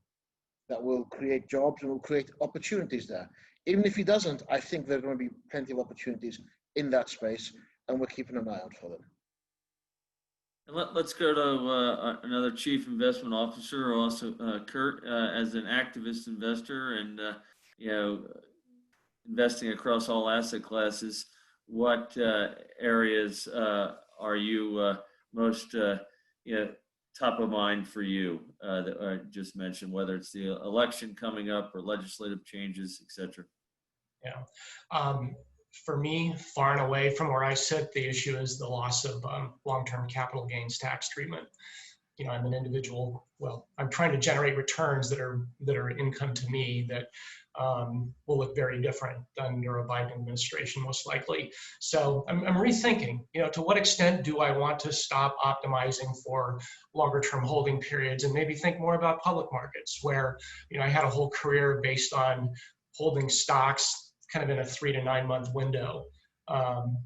that will create jobs and will create opportunities there. Even if he doesn't, I think there are going to be plenty of opportunities in that space, and we're keeping an eye out for them. And let's go to another chief investment officer, also Kurt, as an activist investor and investing across all asset classes. What areas are you most top of mind for you that I just mentioned, whether it's the election coming up or legislative changes, et cetera? Yeah. For me, far and away from where I sit, the issue is the loss of long-term capital gains tax treatment. I'm an individual. Well, I'm trying to generate returns that are income to me that will look very different than under a Biden administration, most likely. So I'm rethinking, to what extent do I want to stop optimizing for longer term holding periods and maybe think more about public markets where, I had a whole career based on holding stocks kind of in a 3 to 9 month window,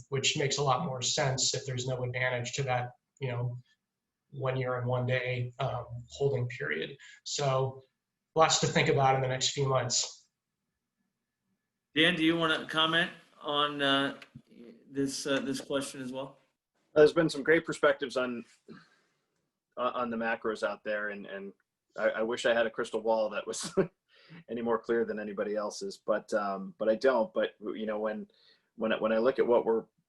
which makes a lot more sense if there's no advantage to that, 1 year and 1 day holding period. So lots to think about in the next few months. Dan, do you want to comment on this question as well? There's been some great perspectives on the macros out there, and I wish I had a crystal ball that was any more clear than anybody else's, but I don't. But when I look at what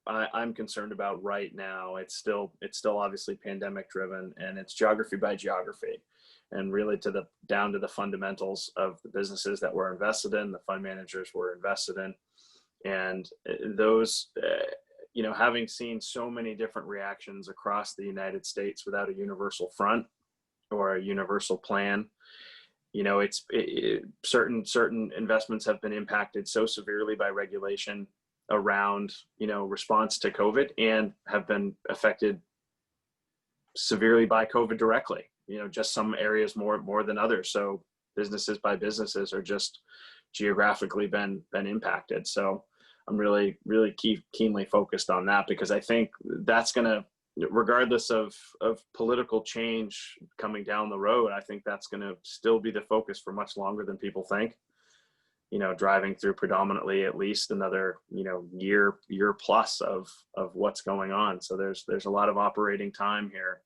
I'm concerned about right now, it's still obviously pandemic driven, and it's geography by geography, and really down to the fundamentals of the businesses that we're invested in, the fund managers we're invested in, and those, having seen so many different reactions across the United States without a universal front or a universal plan, certain investments have been impacted so severely by regulation around, response to COVID, and have been affected severely by COVID directly. Just some areas more than others. So businesses by businesses are just geographically been impacted. So I'm really keenly focused on that, because I think that's going to, regardless of political change coming down the road, I think that's going to still be the focus for much longer than people think. Driving through predominantly at least another, year plus of what's going on. So there's a lot of operating time here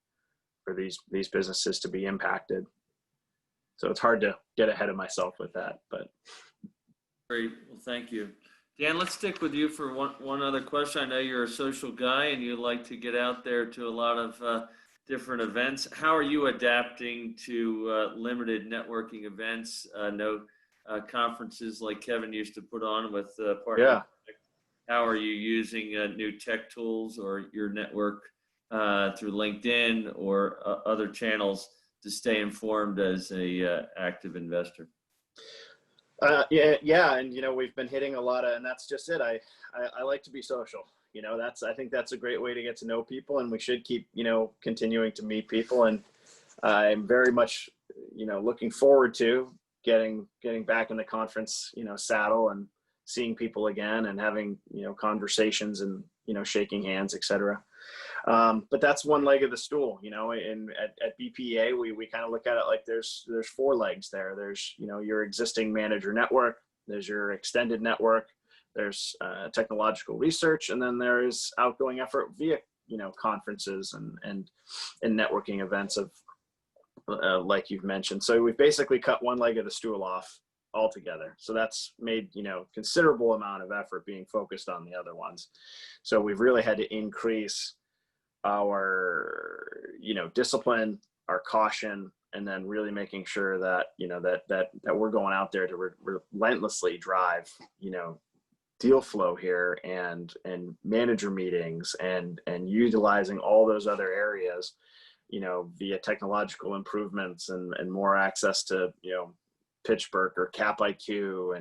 for these businesses to be impacted. So it's hard to get ahead of myself with that, but. Great, well, thank you. Dan, let's stick with you for one other question. I know you're a social guy and you like to get out there to a lot of different events. How are you adapting to limited networking events? Conferences like Kevin used to put on with partners. Yeah. How are you using new tech tools or your network through LinkedIn or other channels to stay informed as a active investor? Yeah, and we've been hitting a lot of, and that's just it. I like to be social. I think that's a great way to get to know people, and we should keep continuing to meet people. And I'm very much looking forward to getting back in the conference saddle and seeing people again and having conversations and shaking hands, etc. But that's one leg of the stool. At BPA we kind of look at it like there's 4 legs there. There's your existing manager network, there's your extended network, there's technological research, and then there is outgoing effort via conferences and networking events of like you've mentioned. So we've basically cut one leg of the stool off altogether. So that's made considerable amount of effort being focused on the other ones. So we've really had to increase our discipline, our caution, and then really making sure that that we're going out there to relentlessly drive deal flow here and manager meetings and utilizing all those other areas via technological improvements and more access to PitchBook or Cap IQ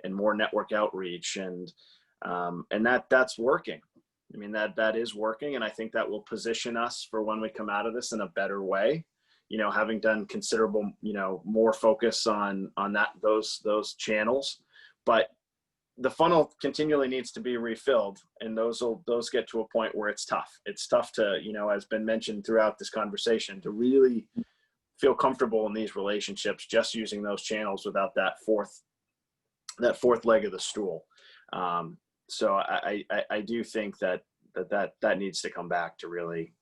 and more network outreach and that's working. I mean, that is working, and I think that will position us for when we come out of this in a better way. Having done considerable, more focus on those channels, but the funnel continually needs to be refilled, and those get to a point where it's tough. It's tough to, as been mentioned throughout this conversation, to really feel comfortable in these relationships just using those channels without that fourth leg of the stool. So I do think that needs to come back to really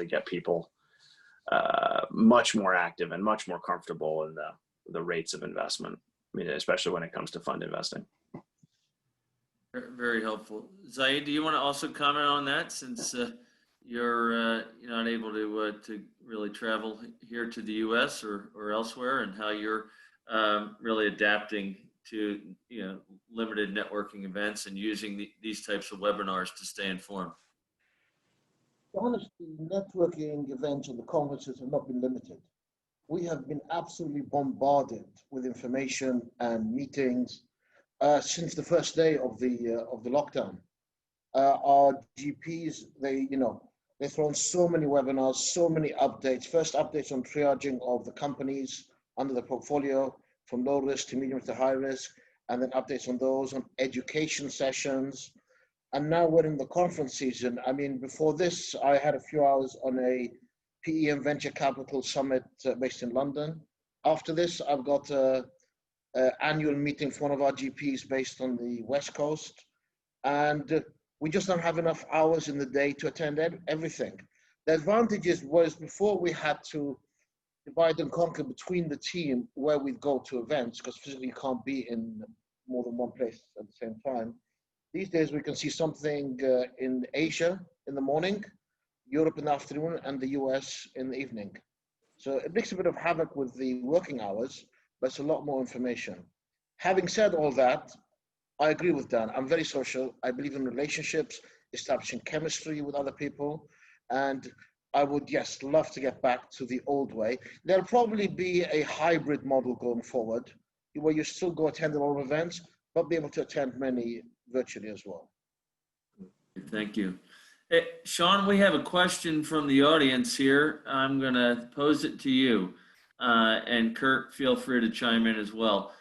get people much more active and much more comfortable in the rates of investment. I mean, especially when it comes to fund investing. Very helpful. Zaid, do you want to also comment on that, since you're not able to really travel here to the U.S. or elsewhere, and how you're really adapting to limited networking events and using these types of webinars to stay informed? Honestly, networking events and the conferences have not been limited. We have been absolutely bombarded with information and meetings since the first day of the lockdown. Our GPs, they've thrown so many webinars, so many updates. First updates on triaging of the companies under the portfolio from low risk to medium to high risk, and then updates on those, on education sessions. And now we're in the conference season. I mean, before this, I had a few hours on a PE and venture capital summit based in London. After this, I've got an annual meeting for one of our GPs based on the West Coast. And we just don't have enough hours in the day to attend everything. The advantages was before we had to divide and conquer between the team where we'd go to events, because physically you can't be in more than one place at the same time. These days we can see something in Asia in the morning, Europe in the afternoon, and the US in the evening. So it makes a bit of havoc with the working hours, but it's a lot more information. Having said all that, I agree with Dan. I'm very social. I believe in relationships, establishing chemistry with other people. And I would, yes, love to get back to the old way. There'll probably be a hybrid model going forward, where you still go attend a lot of events, but be able to attend many virtually as well. Thank you. Hey, Sean, we have a question from the audience here. I'm going to pose it to you. And Kurt, feel free to chime in as well.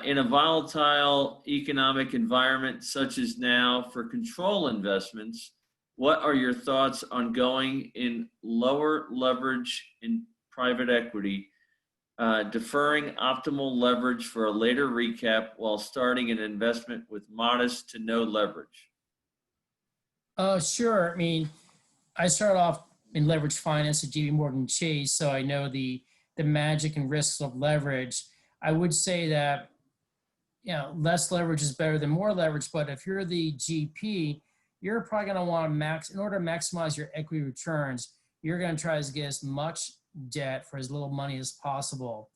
In a volatile economic environment such as now for control investments, what are your thoughts on going in lower leverage in private equity, deferring optimal leverage for a later recap while starting an investment with modest to no leverage? Sure. I mean, I started off in leverage finance at JP Morgan Chase, so I know the magic and risks of leverage. I would say that, less leverage is better than more leverage, but if you're the GP, you're probably going to want to in order to maximize your equity returns, you're going to try to get as much debt for as little money as possible.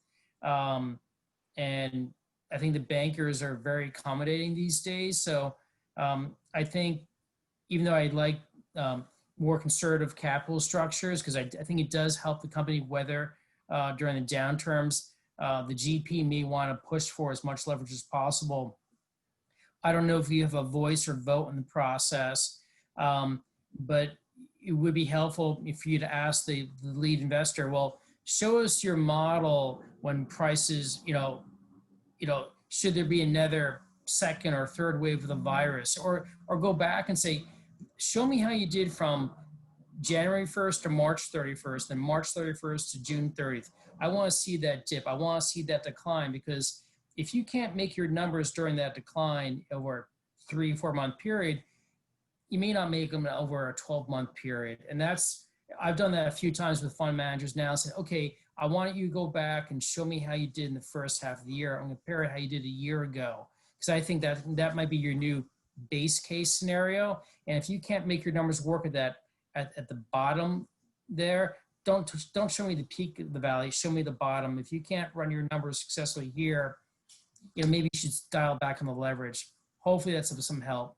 And I think the bankers are very accommodating these days. So I think even though I like more conservative capital structures, because I think it does help the company weather during the downturns, the GP may want to push for as much leverage as possible. I don't know if you have a voice or vote in the process, but it would be helpful for you to ask the lead investor, well, show us your model when prices, should there be another second or third wave of the virus, or go back and say, show me how you did from January 1st to March 31st, then March 31st to June 30th. I want to see that dip. I want to see that decline, because if you can't make your numbers during that decline over a 3-4 month period, you may not make them over a 12-month period. And I've done that a few times with fund managers now. Say, okay, I want you to go back and show me how you did in the first half of the year. I'm going to compare it how you did a year ago, because I think that might be your new base case scenario. And if you can't make your numbers work at that, at the bottom there, don't show me the peak of the valley, show me the bottom. If you can't run your numbers successfully here, maybe you should dial back on the leverage. Hopefully that's of some help.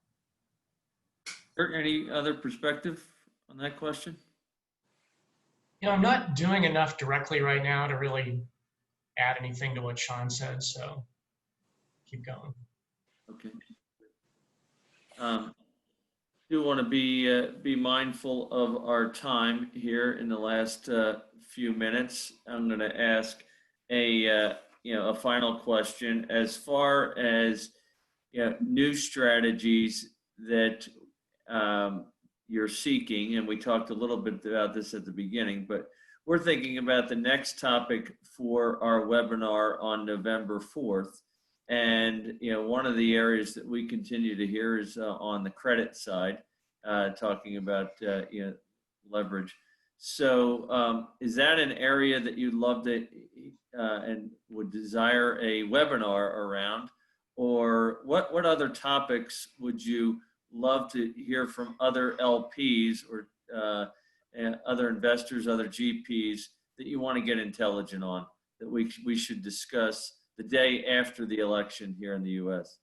Kurt, any other perspective on that question? I'm not doing enough directly right now to really add anything to what Sean said, so keep going. Okay. Do want to be mindful of our time here in the last few minutes. I'm going to ask a final question as far as new strategies that you're seeking, and we talked a little bit about this at the beginning, but we're thinking about the next topic for our webinar on November 4th. And, one of the areas that we continue to hear is on the credit side, talking about, leverage. So is that an area that you'd love to and would desire a webinar around? Or what other topics would you love to hear from other LPs or and other investors, other GPs that you want to get intelligent on, that we should discuss the day after the election here in the U.S.?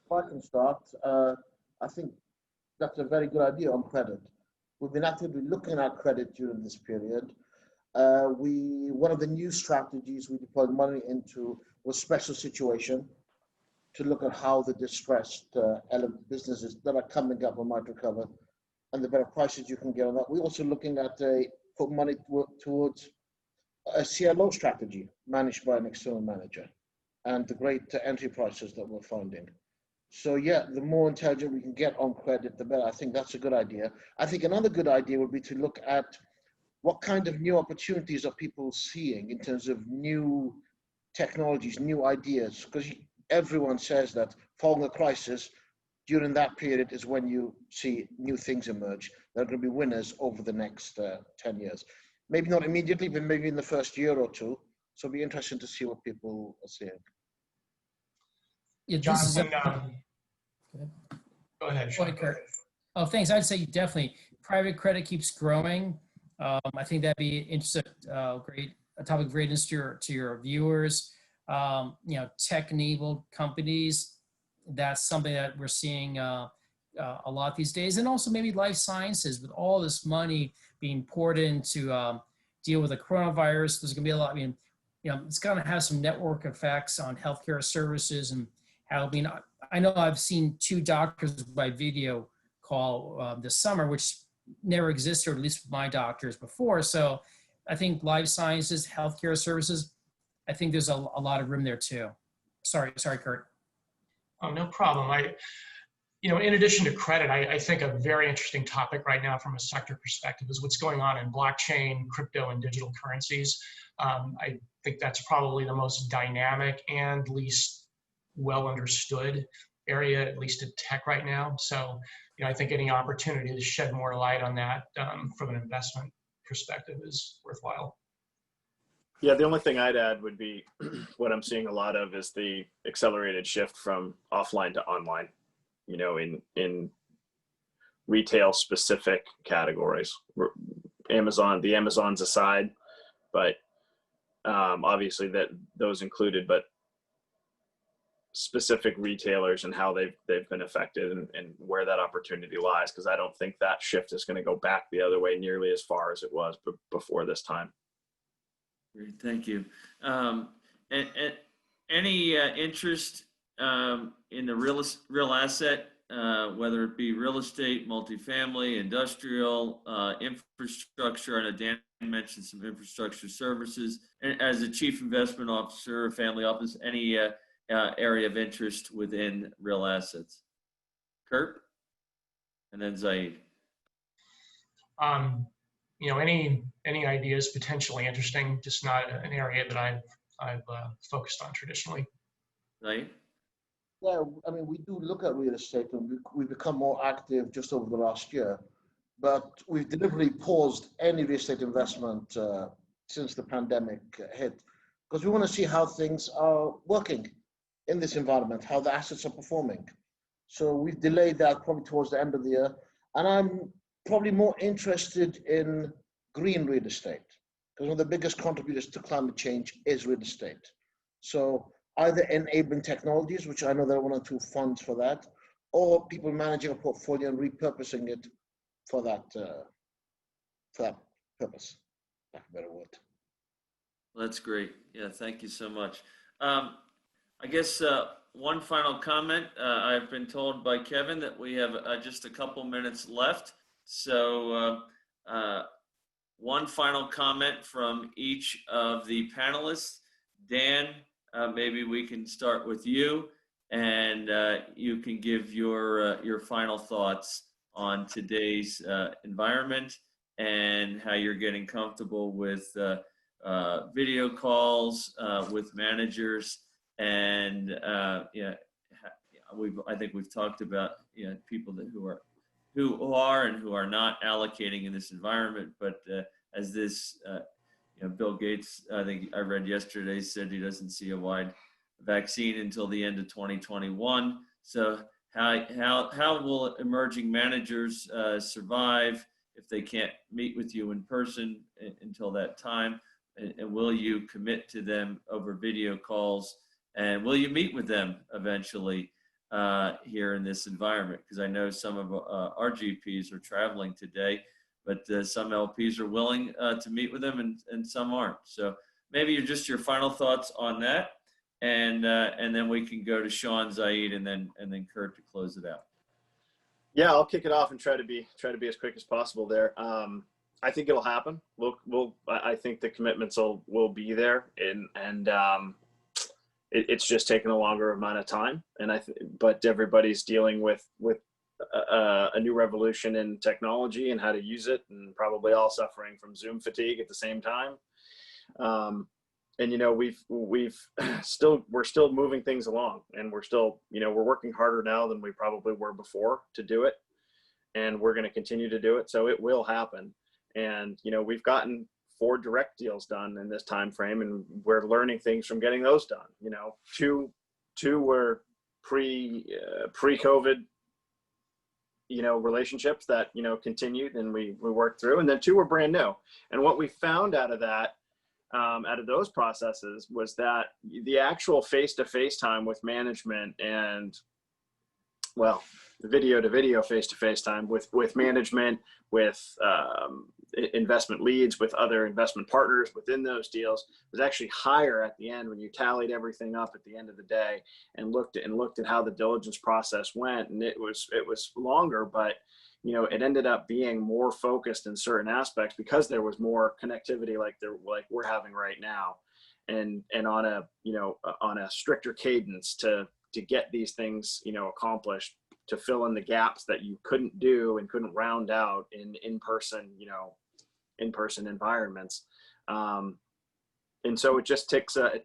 If I can start, I think that's a very good idea on credit. We've been actively looking at credit during this period. One of the new strategies we deployed money into was special situation. to look at how the distressed businesses that are coming up and might recover and the better prices you can get on that. We're also looking at put money towards a CLO strategy managed by an external manager and the great entry prices that we're finding. So yeah, the more intelligent we can get on credit, the better. I think that's a good idea. I think another good idea would be to look at what kind of new opportunities are people seeing in terms of new technologies, new ideas, because everyone says that following a crisis, during that period is when you see new things emerge. There are going to be winners over the next 10 years. Maybe not immediately, but maybe in the first year or two. So it'll be interesting to see what people are seeing. Yeah, Jonathan, go ahead. Go Sean. ahead, Kurt. Oh, thanks. I'd say definitely private credit keeps growing. I think that'd be interesting, a topic of great interest to your viewers. Tech-enabled companies, that's something that we're seeing a lot these days. And also maybe life sciences, with all this money being poured into deal with the coronavirus. There's going to be a lot. It's going to have some network effects on healthcare services and how. I know I've seen 2 doctors by video call this summer, which never existed, or at least with my doctors before. So I think life sciences, healthcare services, I think there's a lot of room there too. Sorry, Kurt. Oh, no problem. In addition to credit, I think a very interesting topic right now from a sector perspective is what's going on in blockchain, crypto, and digital currencies. I think that's probably the most dynamic and least well understood area, at least in tech right now. So, I think any opportunity to shed more light on that from an investment perspective is worthwhile. Yeah, the only thing I'd add would be what I'm seeing a lot of is the accelerated shift from offline to online, in retail specific categories. The Amazons aside, but obviously those included, but specific retailers and how they've been affected and where that opportunity lies, because I don't think that shift is going to go back the other way nearly as far as it was before this time. Great, thank you. And any interest in the real asset, whether it be real estate, multifamily, industrial, infrastructure? I know Dan mentioned some infrastructure services. And as a chief investment officer or family office, any area of interest within real assets? Kurt? And then Zaid. Any ideas potentially interesting, just not an area that I've focused on traditionally. Zaid? Yeah, we do look at real estate, and we've become more active just over the last year, but we've deliberately paused any real estate investment since the pandemic hit, because we want to see how things are working in this environment, how the assets are performing. So we've delayed that probably towards the end of the year, and I'm probably more interested in green real estate, because one of the biggest contributors to climate change is real estate. So either enabling technologies, which I know there are 1 or 2 funds for that, or people managing a portfolio and repurposing it for that purpose. That's a better word. That's great. Yeah, thank you so much. I guess one final comment. I've been told by Kevin that we have just a couple minutes left. So one final comment from each of the panelists. Dan, maybe we can start with you, and you can give your final thoughts on today's environment and how you're getting comfortable with video calls with managers. And I think we've talked about people who are and who are not allocating in this environment. But as this, Bill Gates, I think I read yesterday, said he doesn't see a wide vaccine until the end of 2021. So how will emerging managers survive if they can't meet with you in person until that time? And will you commit to them over video calls? And will you meet with them eventually here in this environment? Because I know some of our GPs are traveling today, but some LPs are willing to meet with them and some aren't. So maybe just your final thoughts on that. and then we can go to Sean, Zaid, and then Kurt to close it out. Yeah, I'll kick it off and try to be as quick as possible there. I think it'll happen. I think the commitments will be there, and it's just taken a longer amount of time. But everybody's dealing with a new revolution in technology and how to use it, and probably all suffering from Zoom fatigue at the same time. And we're still moving things along, and we're still, we're working harder now than we probably were before to do it, and we're going to continue to do it. So it will happen. And we've gotten 4 direct deals done in this time frame, and we're learning things from getting those done. Two were pre-COVID relationships that continued, and we worked through, and then 2 were brand new. And what we found out of that, out of those processes, was that the actual face-to-face time with management, and the video-to-video face-to-face time with management, with investment leads, with other investment partners within those deals, was actually higher at the end when you tallied everything up at the end of the day and looked at how the diligence process went. And it was longer, but it ended up being more focused in certain aspects because there was more connectivity like we're having right now, and on a stricter cadence to get these things accomplished, to fill in the gaps that you couldn't do and couldn't round out in in-person environments. And so it just took a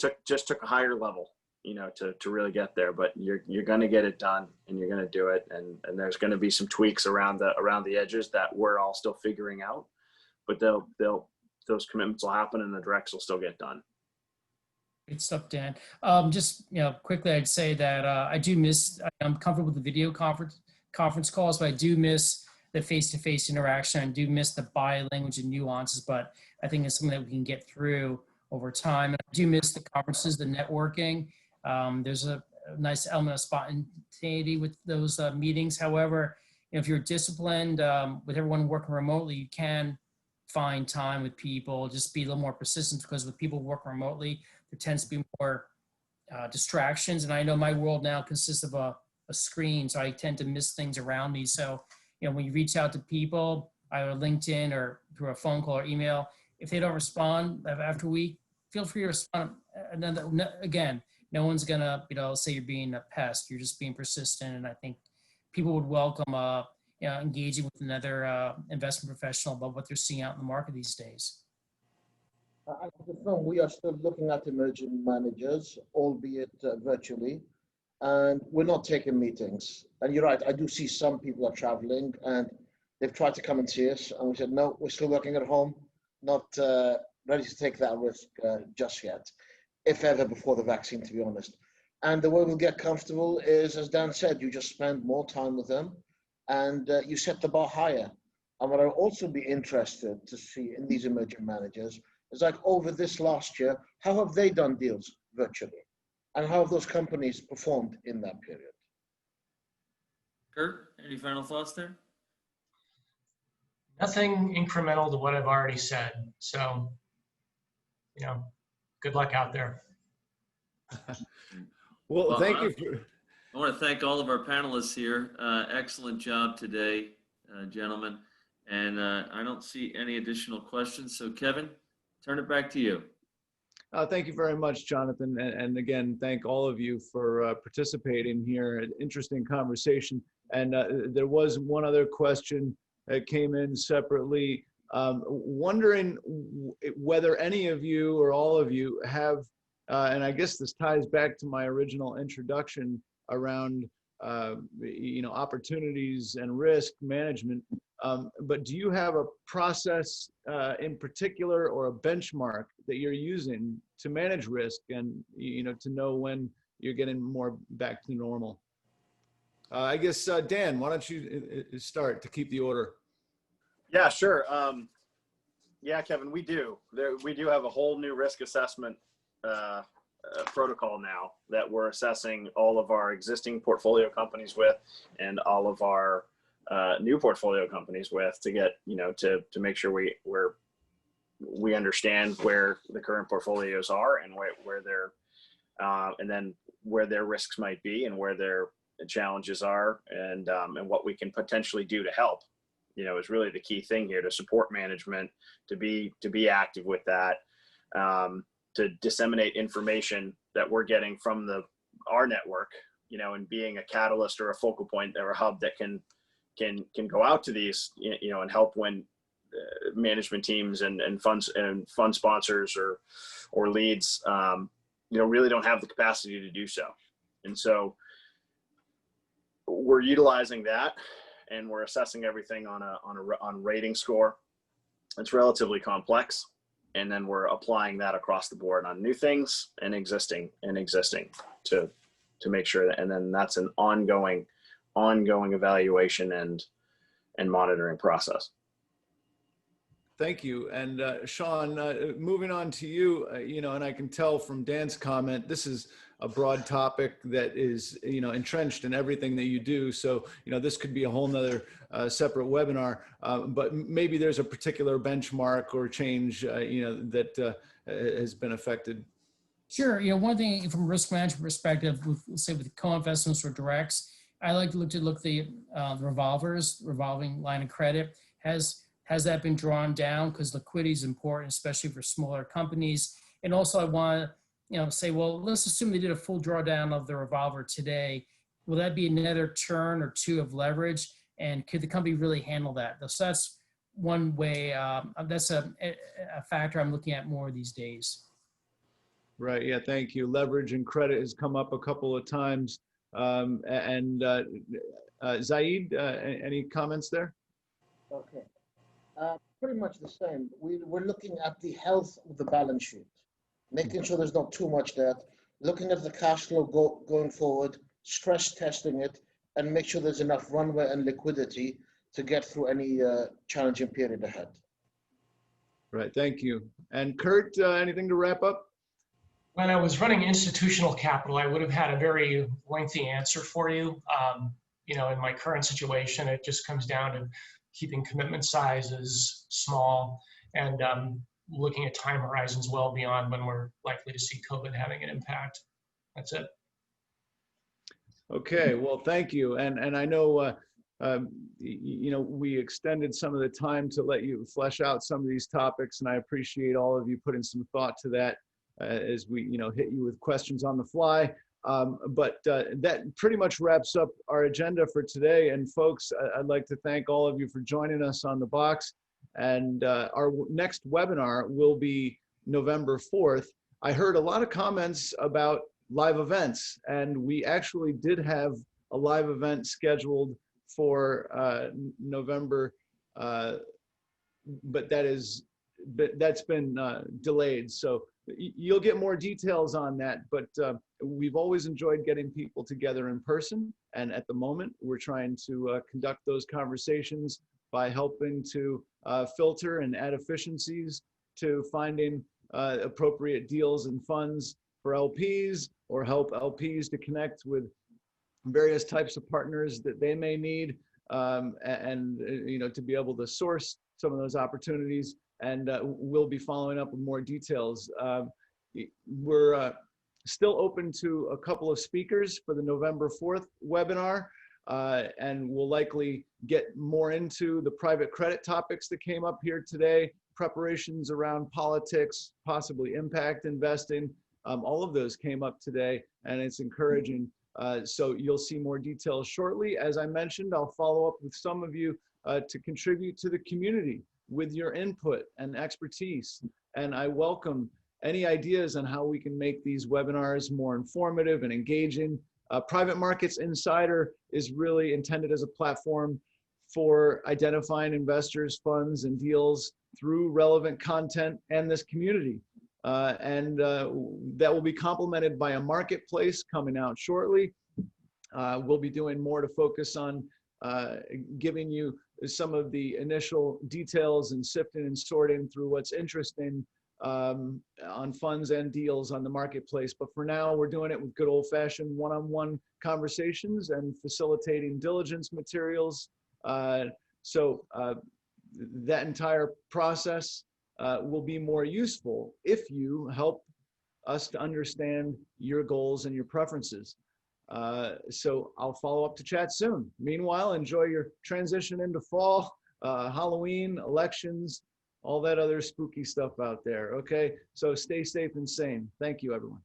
higher level, to really get there, but you're going to get it done, and you're going to do it. And there's going to be some tweaks around the edges that we're all still figuring out, but those commitments will happen, and the directs will still get done. Great stuff, Dan. Just quickly, I'd say that I'm comfortable with the video conference calls, but I do miss the face-to-face interaction. I do miss the body language and nuances, but I think it's something that we can get through over time. And I do miss the conferences, the networking. There's a nice element of spontaneity with those meetings. However, if you're disciplined with everyone working remotely, you can find time with people. Just be a little more persistent, because with people working remotely, there tends to be more distractions. And I know my world now consists of a screen, so I tend to miss things around me. So, when you reach out to people, either LinkedIn or through a phone call or email, if they don't respond after a week, feel free to respond. And then again, no one's gonna, say you're being a pest. You're just being persistent. And I think people would welcome, engaging with another investment professional about what they're seeing out in the market these days. At the firm, we are still looking at emerging managers, albeit virtually, and we're not taking meetings. And you're right, I do see some people are traveling, and they've tried to come and see us, and we said, no, we're still working at home, not ready to take that risk just yet, if ever before the vaccine, to be honest. And the way we'll get comfortable is, as Dan said, you just spend more time with them, and you set the bar higher. And what I'll also be interested to see in these emerging managers is, like, over this last year, how have they done deals virtually? And how have those companies performed in that period? Kurt, any final thoughts there? Nothing incremental to what I've already said. So, good luck out there. Well, thank you. I want to thank all of our panelists here. Excellent job today, gentlemen. And I don't see any additional questions. So Kevin, turn it back to you. Thank you very much, Jonathan. And again, thank all of you for participating here. An interesting conversation. And there was one other question that came in separately, wondering whether any of you or all of you have, and I guess this ties back to my original introduction around opportunities and risk management. But do you have a process in particular, or a benchmark that you're using to manage risk and to know when you're getting more back to normal? I guess Dan, why don't you start to keep the order? Yeah, sure. Yeah, Kevin, we do. We do have a whole new risk assessment protocol now that we're assessing all of our existing portfolio companies with, and all of our new portfolio companies with, to get to make sure we understand where the current portfolios are and where they're and then where their risks might be and where their challenges are, and what we can potentially do to help, is really the key thing here, to support management, to be active with that, to disseminate information that we're getting from our network, and being a catalyst or a focal point or a hub that can go out to these, and help when management teams and fund sponsors or leads, really don't have the capacity to do so. And so we're utilizing that, and we're assessing everything on a rating score. It's relatively complex, and then we're applying that across the board on new things and existing to make sure that, and then that's an ongoing evaluation and monitoring process. Thank you. And Sean, moving on to you, and I can tell from Dan's comment, this is a broad topic that is, entrenched in everything that you do. So, this could be a whole nother separate webinar, but maybe there's a particular benchmark or change, that has been affected. Sure. One thing from a risk management perspective, say with co-investments or directs, I like to look at the revolving line of credit. Has that been drawn down? Because liquidity is important, especially for smaller companies. And also I want to, say, well, let's assume they did a full drawdown of the revolver today. Will that be another turn or two of leverage? And could the company really handle that? So that's one way, that's a factor I'm looking at more these days. Right. Yeah. Thank you. Leverage and credit has come up a couple of times. Zaid, any comments there? Okay. Pretty much the same. We're looking at the health of the balance sheet, making sure there's not too much debt, looking at the cash flow going forward, stress testing it, and make sure there's enough runway and liquidity to get through any challenging period ahead. Right. Thank you. And Kurt, anything to wrap up? When I was running institutional capital, I would have had a very lengthy answer for you. In my current situation, it just comes down to keeping commitment sizes small and looking at time horizons well beyond when we're likely to see COVID having an impact. That's it. Okay, well, thank you. And I know, we extended some of the time to let you flesh out some of these topics, and I appreciate all of you putting some thought to that as we, hit you with questions on the fly. But that pretty much wraps up our agenda for today. And folks, I'd like to thank all of you for joining us on The Box. And our next webinar will be November 4th. I heard a lot of comments about live events, and we actually did have a live event scheduled for November, but that's been delayed. So you'll get more details on that, but we've always enjoyed getting people together in person. And at the moment, we're trying to conduct those conversations by helping to filter and add efficiencies to finding appropriate deals and funds for LPs, or help LPs to connect with various types of partners that they may need, and to be able to source some of those opportunities. And we'll be following up with more details. We're still open to a couple of speakers for the November 4th webinar, and we'll likely get more into the private credit topics that came up here today, preparations around politics, possibly impact investing. All of those came up today, and it's encouraging. So you'll see more details shortly. As I mentioned, I'll follow up with some of you to contribute to the community with your input and expertise. And I welcome any ideas on how we can make these webinars more informative and engaging. Private Markets Insider is really intended as a platform for identifying investors, funds, and deals through relevant content and this community. That will be complemented by a marketplace coming out shortly. We'll be doing more to focus on giving you some of the initial details and sifting and sorting through what's interesting on funds and deals on the marketplace. But for now, we're doing it with good old-fashioned one-on-one conversations and facilitating diligence materials. So that entire process will be more useful if you help us to understand your goals and your preferences. So I'll follow up to chat soon. Meanwhile, enjoy your transition into fall, Halloween, elections, all that other spooky stuff out there. Okay, so stay safe and sane. Thank you, everyone.